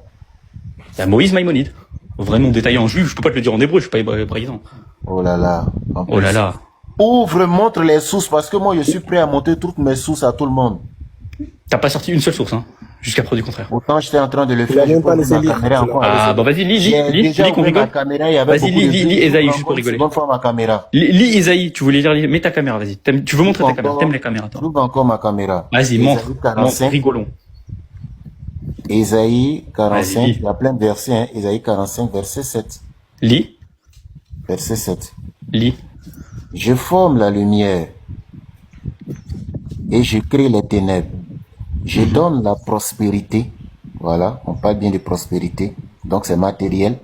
Moïse Maïmonide. Vrai nom détaillé en juif, je peux pas te le dire en hébreu, je suis pas hébraïsant. Oh là là. Oh là là. Ouvre, montre les sources parce que moi je suis prêt à montrer toutes mes sources à tout le monde. T'as pas sorti une seule source, hein. Jusqu'à preuve du contraire. Pourtant, j'étais en train de le faire. Vas-y, lis qu'on rigole. Vas-y, lis Esaïe, juste pour rigoler. Lis Esaïe, tu voulais lire, mets ta caméra, vas-y. Tu veux montrer ta caméra, t'aimes les caméras, toi. J'ouvre encore ma caméra. Vas-y, montre, rigolons. Esaïe 45, il y a plein de versets, hein. Esaïe 45, verset 7. Lis. Verset 7. Lis. Je forme la lumière et je crée les ténèbres. Je donne la prospérité, voilà, on parle bien de prospérité, donc c'est matériel,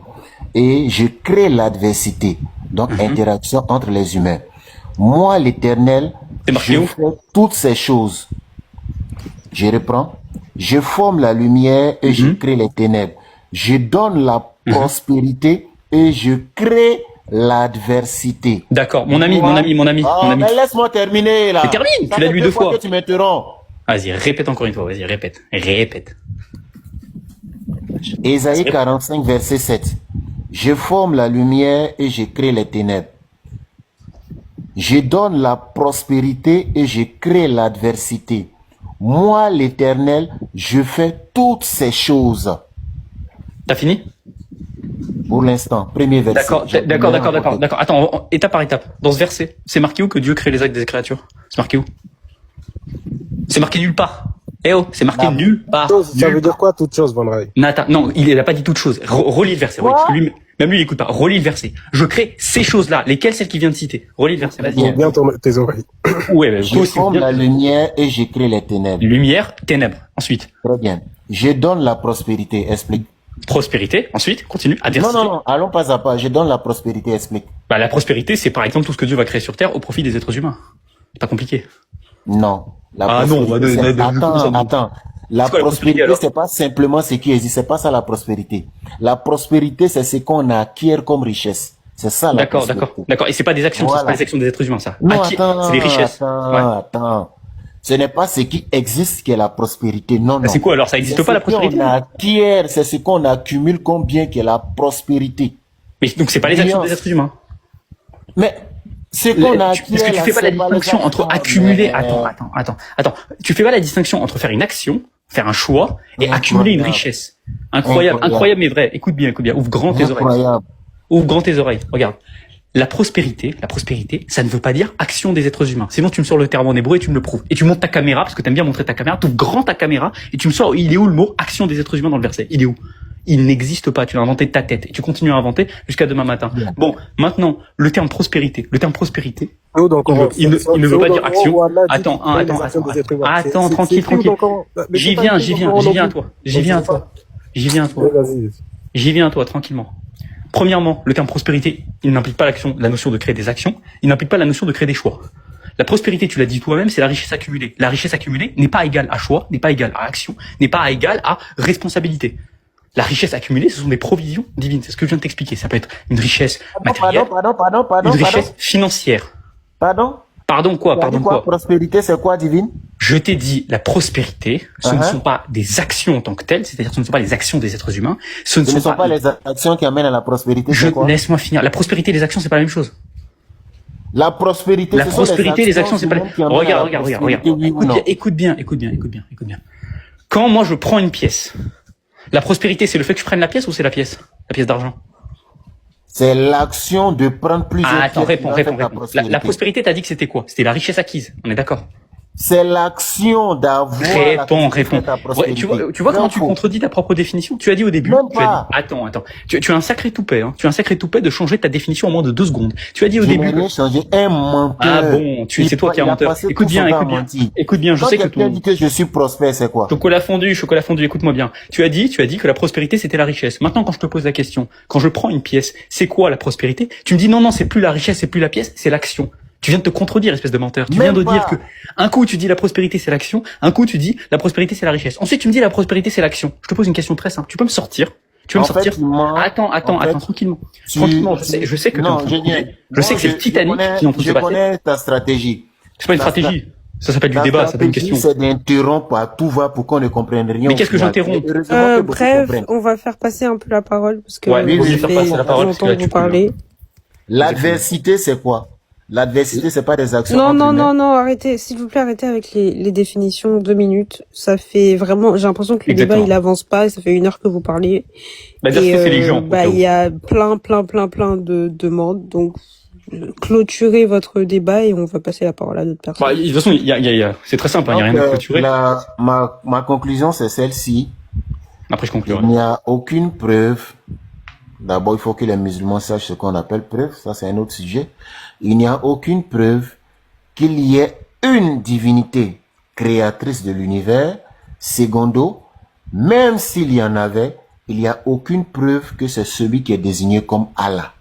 et je crée l'adversité, donc interaction entre les humains. Moi, l'Éternel, je fais toutes ces choses. Je reprends. Je forme la lumière et je crée les ténèbres. Je donne la prospérité et je crée l'adversité. D'accord, mon ami. Mais laisse-moi terminer là. Mais termine, tu l'as lu 2 fois. Que tu m'interromps. Vas-y, répète encore une fois, vas-y, répète. Ésaïe 45, verset 7. Je forme la lumière et je crée les ténèbres. Je donne la prospérité et je crée l'adversité. Moi, l'Éternel, je fais toutes ces choses. T'as fini? Pour l'instant, premier verset. D'accord. Attends, étape par étape. Dans ce verset, c'est marqué où que Dieu crée les actes des créatures? C'est marqué où? C'est marqué nulle part. C'est marqué nulle part. Ça veut dire quoi, toute chose, Van Ray? Non, il a pas dit toute chose. Relis le verset. Même lui, il écoute pas. Relis le verset. Je crée ces choses-là. Lesquelles, celles qu'il vient de citer? Relis le verset. Vas-y. Bien tes oreilles. Ouais, je forme la lumière et je crée les ténèbres. Lumière, ténèbres. Ensuite. Très bien. Je donne la prospérité. Explique. Prospérité. Ensuite, continue. Adversité. Non. Allons pas à pas. Je donne la prospérité. Explique. La prospérité, c'est par exemple tout ce que Dieu va créer sur terre au profit des êtres humains. C'est pas compliqué. Non. Attends. La prospérité, c'est pas simplement ce qui existe. C'est pas ça la prospérité. La prospérité, c'est ce qu'on acquiert comme richesse. C'est ça la D'accord, prospérité. d'accord. Et c'est pas des actions, ça, c'est Voilà. pas des actions des êtres humains, ça. Non, C'est des richesses. Ouais. attends. Ce n'est pas ce qui existe qui est la prospérité. Non, Bah, non. c'est quoi alors? Ça existe pas la prospérité? On acquiert, c'est ce qu'on accumule comme bien qui est la prospérité. Mais donc c'est pas les actions des êtres humains. Mais c'est qu'on a Parce que tu fais pas la distinction entre accumuler. Attends. Tu fais pas la distinction entre faire une action, faire un choix et accumuler une richesse. Incroyable mais vrai. Écoute bien. Ouvre grand tes oreilles. Incroyable. Ouvre grand tes oreilles. Regarde. La prospérité, ça ne veut pas dire action des êtres humains. Sinon, tu me sors le terme en hébreu et tu me le prouves. Et tu montes ta caméra, parce que t'aimes bien montrer ta caméra, tu ouvres grand ta caméra et tu me sors, il est où le mot action des êtres humains dans le verset? Il est où? Il n'existe pas, tu l'as inventé de ta tête et tu continues à inventer jusqu'à demain matin. Bon, maintenant, le terme prospérité, il ne veut pas dire action. Attends, tranquille. J'y viens à toi, tranquillement. Premièrement, le terme prospérité, il n'implique pas la notion de créer des actions, il n'implique pas la notion de créer des choix. La prospérité, tu l'as dit toi-même, c'est la richesse accumulée. La richesse accumulée n'est pas égale à choix, n'est pas égale à action, n'est pas égale à responsabilité. La richesse accumulée, ce sont des provisions divines. C'est ce que je viens de t'expliquer. Ça peut être une richesse matérielle, une richesse financière. Pardon quoi? Prospérité, c'est quoi, divine? Je t'ai dit, la prospérité, ce ne sont pas des actions en tant que telles, c'est-à-dire ce ne sont pas les actions des êtres humains, ce ne sont pas les actions qui amènent à la prospérité, Laisse-moi finir. La prospérité et les actions, c'est pas la même chose. La prospérité, les actions, c'est pas la même chose. Regarde. Écoute bien. Quand moi je prends une pièce, la prospérité, c'est le fait que je prenne la pièce ou c'est la pièce d'argent? C'est l'action de prendre plusieurs pièces. Attends, réponds. La prospérité, t'as dit que c'était quoi? C'était la richesse acquise. On est d'accord? C'est l'action d'avoir. Réponds. Ouais, tu vois comment tu contredis ta propre définition? Tu as dit au début. Attends. Tu as un sacré toupet, hein. Tu as un sacré toupet de changer ta définition en moins de 2 secondes. Tu as dit au début. Changer un menteur. Ah bon, c'est toi qui es un menteur. Écoute bien. Je sais que quelqu'un dit que je suis prospère, c'est quoi? Chocolat fondu, écoute-moi bien. Tu as dit que la prospérité c'était la richesse. Maintenant, quand je te pose la question, quand je prends une pièce, c'est quoi la prospérité? Tu me dis non, c'est plus la richesse, c'est plus la pièce, c'est l'action. Tu viens de te contredire, espèce de menteur. Tu viens de dire que un coup tu dis la prospérité c'est l'action, un coup tu dis la prospérité c'est la richesse. Ensuite tu me dis la prospérité c'est l'action. Je te pose une question très simple. Tu peux me sortir? Attends, tranquillement. Tranquillement, je sais que je sais que c'est le Titanic qui est en train de se passer. Je connais ta stratégie. C'est pas une stratégie. Ça s'appelle du débat, c'est pas une question. C'est d'interrompre à tout va pour qu'on ne comprenne rien. Mais qu'est-ce que j'interromps? Bref, on va faire passer un peu la parole parce que longtemps vous parler. L'adversité c'est quoi? L'adversité, c'est pas des actions. Non, arrêtez, s'il vous plaît, arrêtez avec les définitions. 2 minutes, ça fait vraiment, j'ai l'impression que le débat, il avance pas, ça fait 1 heure que vous parlez. C'est les gens. Il y a plein de demandes, donc, clôturez votre débat et on va passer la parole à d'autres personnes. De toute façon, c'est très simple, il n'y a rien à clôturer. Ma conclusion, c'est celle-ci. Après, je conclurai. Il n'y a aucune preuve. D'abord, il faut que les musulmans sachent ce qu'on appelle preuve. Ça, c'est un autre sujet. Il n'y a aucune preuve qu'il y ait une divinité créatrice de l'univers. Secondo, même s'il y en avait, il n'y a aucune preuve que c'est celui qui est désigné comme Allah.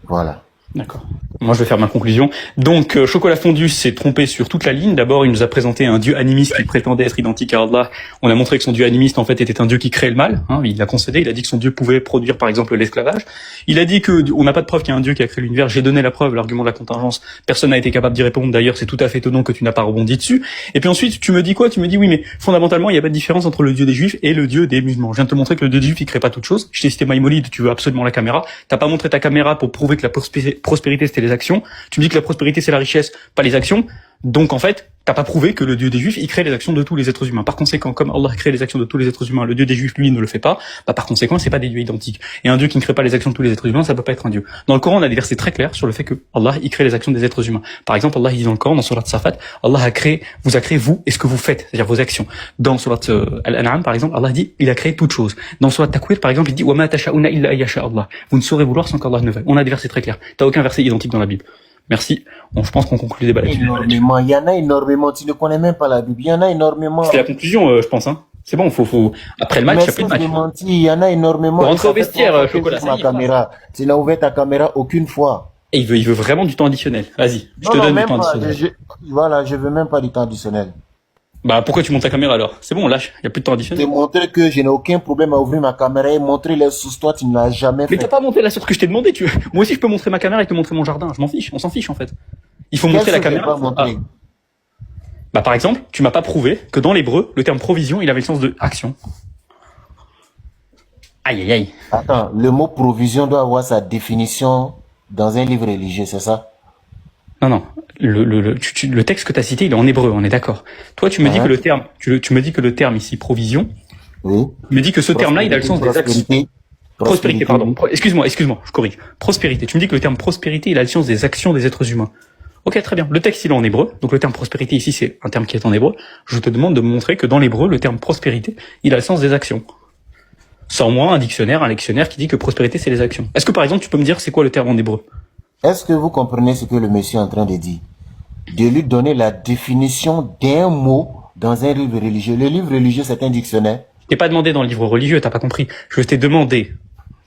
Voilà. D'accord. Moi, je vais faire ma conclusion. Donc, Chocolat Fondu s'est trompé sur toute la ligne. D'abord, il nous a présenté un dieu animiste qui prétendait être identique à Allah. On a montré que son dieu animiste, en fait, était un dieu qui créait le mal. Il l'a concédé. Il a dit que son dieu pouvait produire, par exemple, l'esclavage. Il a dit que on n'a pas de preuve qu'il y a un dieu qui a créé l'univers. J'ai donné la preuve, l'argument de la contingence. Personne n'a été capable d'y répondre. D'ailleurs, c'est tout à fait étonnant que tu n'as pas rebondi dessus. Et puis ensuite, tu me dis quoi? Tu me dis oui, mais fondamentalement, il n'y a pas de différence entre le dieu des Juifs et le dieu des musulmans. Je viens de te montrer que le dieu des Juifs, il crée pas toute chose. Je t'ai cité Maïmonide. Tu veux absolument la caméra. T'as pas montré ta caméra pour prouver que la prospérité c'était les actions. Tu me dis que la prospérité c'est la richesse, pas les actions. Donc en fait, t'as pas prouvé que le dieu des Juifs, il crée les actions de tous les êtres humains. Par conséquent, comme Allah crée les actions de tous les êtres humains, le dieu des Juifs, lui, ne le fait pas, par conséquent, c'est pas des dieux identiques. Et un dieu qui ne crée pas les actions de tous les êtres humains, ça peut pas être un dieu. Dans le Coran, on a des versets très clairs sur le fait que Allah, il crée les actions des êtres humains. Par exemple, Allah, il dit dans le Coran, dans Surat Safat, Allah vous a créé vous et ce que vous faites, c'est-à-dire vos actions. Dans Surat Al-An'am, par exemple, Allah dit, il a créé toute chose. Dans Surat Takwir, par exemple, il dit, wa ma tasha'una illa ayyasha Allah. Vous ne saurez vouloir sans qu'Allah ne veuille. On a des versets très clairs. T'as aucun verset identique dans la Bible. Merci. Bon, je pense qu'on conclut le débat là-dessus. Énormément. Il y en a énormément. Tu ne connais même pas la Bible. Il y en a énormément. C'est la conclusion, je pense, C'est bon, faut, après le match, après le match. Il y en a énormément. Pour rentrer au vestiaire, Chocolat. Tu n'as ouvert ta caméra aucune fois. Et il veut vraiment du temps additionnel. Vas-y, je te donne du temps additionnel. Voilà, je veux même pas du temps additionnel. Bah, pourquoi tu montes ta caméra alors? C'est bon, lâche. Y a plus de temps Te additionnel. montrer que je n'ai aucun problème à ouvrir ma caméra et montrer les sous toi, tu ne l'as jamais Mais t'as fait. pas monté la source que je t'ai demandé, Moi aussi, je peux montrer ma caméra et te montrer mon jardin. Je m'en fiche. On s'en fiche, en fait. Il faut montrer la Qu'est-ce que j'ai caméra. pas montré? Bah, par exemple, tu m'as pas prouvé que dans l'hébreu, le terme provision, il avait le sens de action. Aïe, aïe, aïe. Attends, le mot provision doit avoir sa définition dans un livre religieux, c'est ça? Non, non. Le texte que t'as cité, il est en hébreu, on est d'accord. Toi, tu me dis que le terme, tu me dis que le terme ici, provision, Oui. tu me dis que ce terme-là, il a le sens des actions. Prospérité, pardon. Excuse-moi, je corrige. Prospérité. Tu me dis que le terme prospérité, il a le sens des actions des êtres humains. Ok, très bien. Le texte, il est en hébreu. Donc, le terme prospérité ici, c'est un terme qui est en hébreu. Je te demande de me montrer que dans l'hébreu, le terme prospérité, il a le sens des actions. Sans moi, un lectionnaire qui dit que prospérité, c'est les actions. Est-ce que, par exemple, tu peux me dire c'est quoi le terme en hébreu? Est-ce que vous comprenez ce que le monsieur est en train de dire? De lui donner la définition d'un mot dans un livre religieux. Le livre religieux, c'est un dictionnaire. Je t'ai pas demandé dans le livre religieux, t'as pas compris. Je t'ai demandé.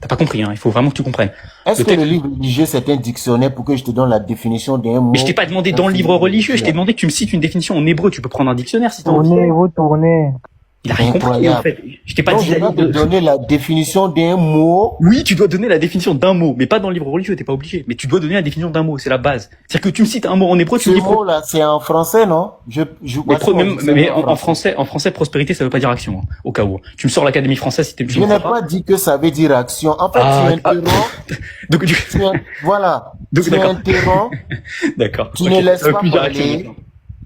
T'as pas compris, hein. Il faut vraiment que tu comprennes. Est-ce que le livre religieux, c'est un dictionnaire pour que je te donne la définition d'un mot? Mais je t'ai pas demandé dans le livre religieux, je t'ai demandé que tu me cites une définition en hébreu. Tu peux prendre un dictionnaire si t'as envie. Tournez. Il a rien compris, en fait. Je t'ai pas Donc, dit je dois te donner la définition d'un mot. Oui, tu dois donner la définition d'un mot, mais pas dans le livre religieux, t'es pas obligé. Mais tu dois donner la définition d'un mot, c'est la base. C'est-à-dire que tu me cites un mot en hébreu, tu Ce me dis mot-là, c'est en français, non? mais en français, prospérité, ça veut pas dire action, hein, au cas où. Tu me sors l'Académie française si t'es Je n'ai pas dit que ça veut dire action. En fait, tu interromps. Donc, voilà. Donc, Tu interromps. D'accord. Tu ne laisses pas parler.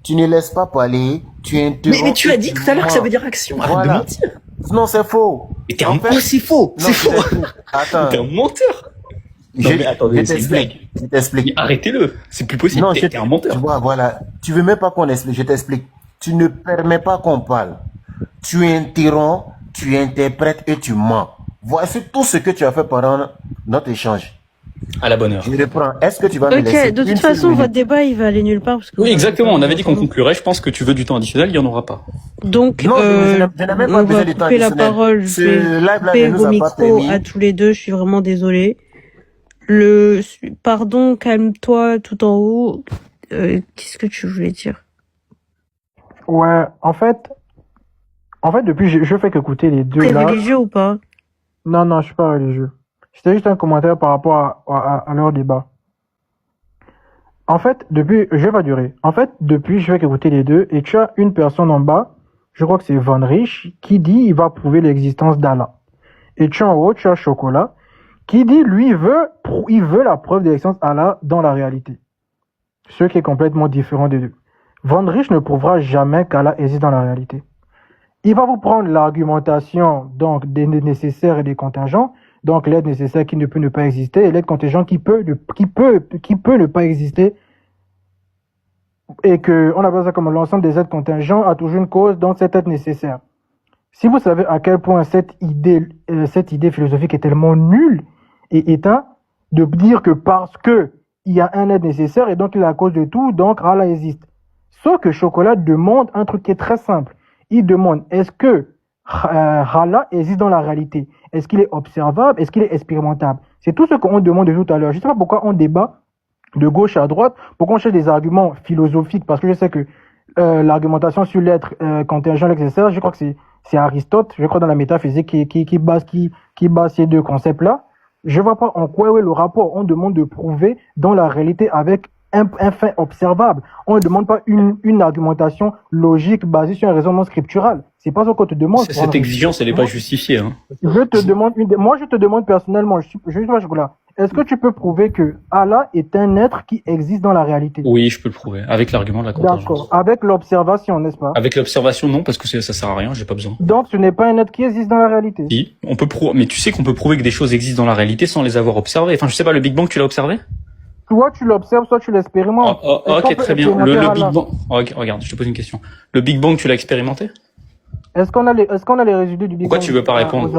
Tu ne laisses pas parler. Tu interromps. Mais tu as dit tout à l'heure que ça veut dire action. Arrête de mentir. Non, c'est faux. Mais t'es c'est faux. C'est faux. Attends. T'es un menteur. Non, mais attendez, c'est une blague. Je t'explique. Arrêtez-le. C'est plus possible. Non, t'es un menteur. Tu vois, voilà. Tu veux même pas qu'on explique. Je t'explique. Tu ne permets pas qu'on parle. Tu interromps, tu interprètes et tu mens. Voici tout ce que tu as fait pendant notre échange. À la bonne heure. Je reprends. Est-ce que tu vas me laisser Ok, de toute façon, votre débat, il va aller nulle part. Parce que Oui, exactement. On avait dit qu'on conclurait. Je pense que tu veux du temps additionnel, il y en aura pas. Donc, non, je n'ai même pas besoin de temps couper la additionnel. parole. Ce Je vais live-là couper ne nous vos a pas micros permis. à tous les deux. Je suis vraiment désolée. Pardon, calme-toi tout en haut. Qu'est-ce que tu voulais dire? Ouais, en fait, depuis, je fais qu'écouter les deux T'es là. religieux ou pas? Non, je suis pas religieux. C'était juste un commentaire par rapport à leur débat. En fait, depuis, je vais pas durer. En fait, depuis, je fais qu'écouter les deux, et tu as une personne en bas, je crois que c'est Von Rich, qui dit il va prouver l'existence d'Allah. Et tu en haut, tu as Chocolat, qui dit lui, il veut la preuve de l'existence d'Allah dans la réalité. Ce qui est complètement différent des deux. Von Rich ne prouvera jamais qu'Allah existe dans la réalité. Il va vous prendre l'argumentation donc des nécessaires et des contingents, donc l'aide nécessaire qui ne peut ne pas exister et l'aide contingent qui peut ne pas exister, et que on appelle ça comme l'ensemble des aides contingents a toujours une cause, donc cette aide nécessaire. Si vous savez à quel point cette idée philosophique est tellement nulle et éteinte, de dire que parce que il y a un aide nécessaire et donc il est la cause de tout, donc Allah existe. Sauf que Chocolat demande un truc qui est très simple. Il demande, est-ce que Allah existe dans la réalité? Est-ce qu'il est observable? Est-ce qu'il est expérimentable? C'est tout ce qu'on demande de tout à l'heure. Je ne sais pas pourquoi on débat de gauche à droite, pourquoi on cherche des arguments philosophiques, parce que je sais que l'argumentation sur l'être contingent, nécessaire, je crois que c'est Aristote, je crois dans la métaphysique qui base ces deux concepts-là. Je ne vois pas en quoi est le rapport. On demande de prouver dans la réalité avec un fait observable. On ne demande pas une argumentation logique basée sur un raisonnement scriptural. C'est pas ce qu'on te demande. Cette exigence, elle n'est pas justifiée. Hein. Je te demande personnellement, est-ce que tu peux prouver que Allah est un être qui existe dans la réalité? Oui, je peux le prouver, avec l'argument de la contingence. D'accord. Avec l'observation, n'est-ce pas? Avec l'observation, non, parce que ça sert à rien, j'ai pas besoin. Donc, ce n'est pas un être qui existe dans la réalité? Si, on peut mais tu sais qu'on peut prouver que des choses existent dans la réalité sans les avoir observées. Enfin, je sais pas, le Big Bang, tu l'as observé? Soit tu l'observes, soit tu l'expérimentes. Ok, très bien. Le Big Bang. Regarde, je te pose une question. Le Big Bang, tu l'as expérimenté? Est-ce qu'on a les résidus du Big Bang? Pourquoi tu veux pas répondre?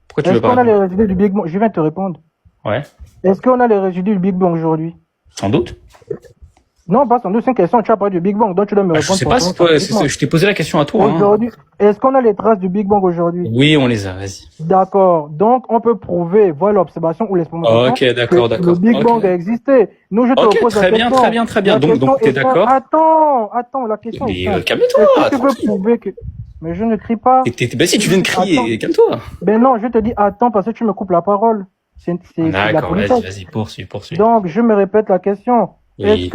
Pourquoi tu veux pas répondre? Est-ce qu'on a les résidus du Big Bang? Je viens de te répondre. Ouais. Est-ce qu'on a les résidus du Big Bang aujourd'hui? Sans doute. Non, pas sans doute, c'est une question, tu as parlé du Big Bang, donc tu dois me Je répondre. sais pas, je t'ai posé la question à toi. Hein. Aujourd'hui, est-ce qu'on a les traces du Big Bang aujourd'hui? Oui, on les a, vas-y. D'accord. Donc, on peut prouver, voilà l'observation ou l'expérimentation. Ok, d'accord, que d'accord. Le Big Bang a existé. Nous, je te Ok, repose très la bien, question. très bien, très bien. La Donc, question t'es est d'accord? Attends, la question est Mais simple. calme-toi, Est-ce que tu peux tranquille. prouver que... Mais je ne crie pas. Bah si, tu viens de crier, calme-toi. Ben non, je te dis attends parce que tu me coupes la parole. C'est la D'accord, politesse. vas-y, poursuis. Donc, je me répète la question. Oui. Est-ce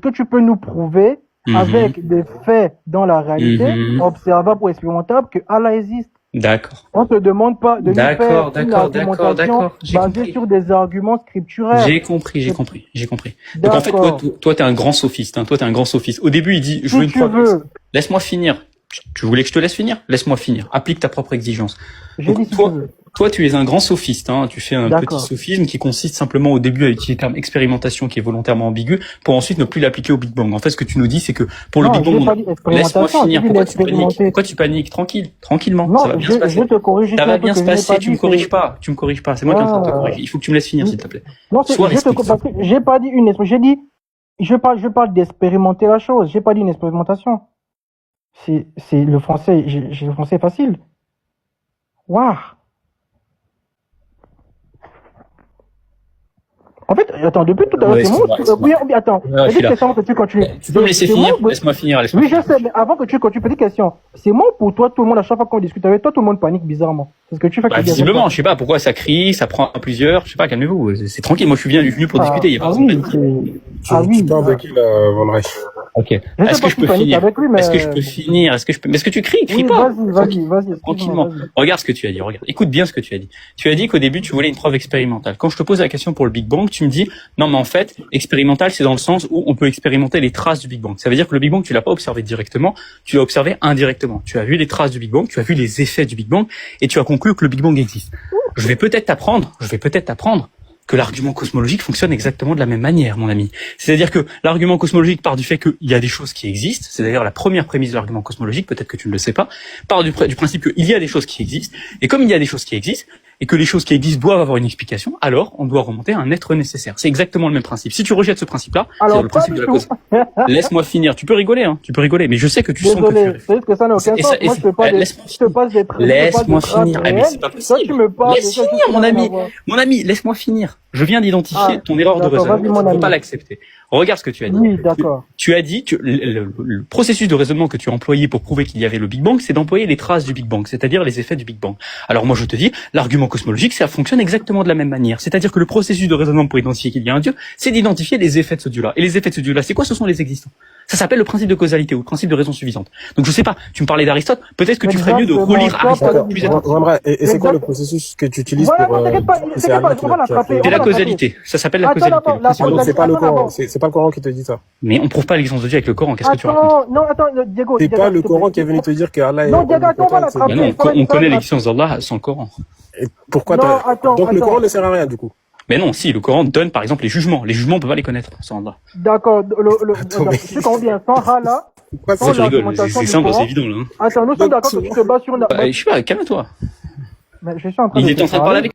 que tu peux nous prouver avec des faits dans la réalité, observables ou expérimentables, que Allah existe? D'accord. On te demande pas de nous faire une argumentation d'accord. basée sur des arguments scripturaires. J'ai compris. Donc en fait, toi, t'es un grand sophiste, hein. Toi, t'es un grand sophiste. Au début, il dit, je veux une preuve. Laisse-moi finir. Tu voulais que je te laisse finir? Laisse-moi finir. Applique ta propre exigence. Donc, toi, tu es un grand sophiste, hein. Tu fais un petit sophisme qui consiste simplement au début à utiliser le terme expérimentation qui est volontairement ambigu pour ensuite ne plus l'appliquer au Big Bang. En fait, ce que tu nous dis, c'est que pour le Big Bang, laisse-moi finir. Pourquoi tu paniques? Tranquillement. Ça va bien se passer. Ça va bien se passer. Tu me corriges pas. C'est moi qui en train de te corriger. Il faut que tu me laisses finir, s'il te plaît. Non, j'ai pas dit une expérimentation. J'ai dit, je parle d'expérimenter la chose. J'ai pas dit une expérimentation. C'est le français, j'ai le français facile. Waouh. En fait, attends, depuis tout à l'heure, c'est moi. Oui, attends. Petite question que tu continues. Tu peux me laisser finir? Laisse-moi finir. Oui, je sais, mais avant que tu continues, petite question. C'est moi ou pour toi, tout le monde, à chaque fois qu'on discute avec toi, tout le monde panique bizarrement. Parce que tu fais visiblement, je sais pas pourquoi ça crie, ça prend à plusieurs, je sais pas, calmez-vous. C'est tranquille, moi je suis venu pour discuter, il y a pas besoin de paniquer. Tu parles de qui, là, Van Reich? Ok. Est-ce que je peux finir? Est-ce que je peux finir? Mais est-ce que tu cries? Crie pas. Vas-y. Tranquillement. Regarde ce que tu as dit, Écoute bien ce que tu as dit. Tu as dit qu'au début, tu voulais une preuve expérimentale. Quand je te pose la question pour le Big Bang, tu me dis, non, mais en fait, expérimental, c'est dans le sens où on peut expérimenter les traces du Big Bang. Ça veut dire que le Big Bang, tu l'as pas observé directement, tu l'as observé indirectement. Tu as vu les traces du Big Bang, tu as vu les effets du Big Bang, et tu as conclu que le Big Bang existe. Je vais peut-être t'apprendre que l'argument cosmologique fonctionne exactement de la même manière, mon ami. C'est-à-dire que l'argument cosmologique part du fait qu'il y a des choses qui existent, c'est d'ailleurs la première prémisse de l'argument cosmologique, peut-être que tu ne le sais pas, part du principe qu'il y a des choses qui existent, et comme il y a des choses qui existent, et que les choses qui existent doivent avoir une explication, alors on doit remonter à un être nécessaire. C'est exactement le même principe. Si tu rejettes ce principe-là, c'est le principe de la cause. Laisse-moi finir. Tu peux rigoler, mais je sais que tu sens que tu c'est que ça n'a aucun sens. Moi, je te passe des laisse-moi finir. Mais c'est pas possible. Laisse finir, mon ami. Mon ami, laisse-moi finir. Je viens d'identifier ton erreur de raisonnement. Tu ne peux pas l'accepter. Regarde ce que tu as dit. Oui, d'accord. Tu as dit que le processus de raisonnement que tu as employé pour prouver qu'il y avait le Big Bang, c'est d'employer les traces du Big Bang, c'est-à-dire les effets du Big Bang. Alors moi je te dis, l'argument cosmologique, ça fonctionne exactement de la même manière. C'est-à-dire que le processus de raisonnement pour identifier qu'il y a un Dieu, c'est d'identifier les effets de ce Dieu-là. Et les effets de ce Dieu-là, c'est quoi? Ce sont les existants. Ça s'appelle le principe de causalité ou le principe de raison suffisante. Donc je sais pas, tu me parlais d'Aristote, peut-être que tu ferais mieux de relire Aristote plus attentivement. Et c'est quoi le processus que tu utilises pour c'est la causalité. Ça s'appelle la causalité. Donc c'est pas le Coran, c'est pas le Coran qui te dit ça. Mais on prouve pas l'existence de Dieu avec le Coran. Qu'est-ce que tu racontes? Non, attends, Diego. C'est pas le Coran qui est venu te dire que Allah est. Non, Diego, attends, on va l'attraper. On connaît l'existence d'Allah sans le Coran. Pourquoi donc le Coran ne sert à rien du coup? Mais non, si, le Coran donne par exemple les jugements. Les jugements, on peut pas les connaître sans Allah. D'accord, tu conviens sans Allah. Pourquoi tu rigoles? C'est simple, c'est évident là. Attends, nous sommes d'accord que tu te bases sur je sais pas, calme-toi. Je suis en train Il est en train de parler avec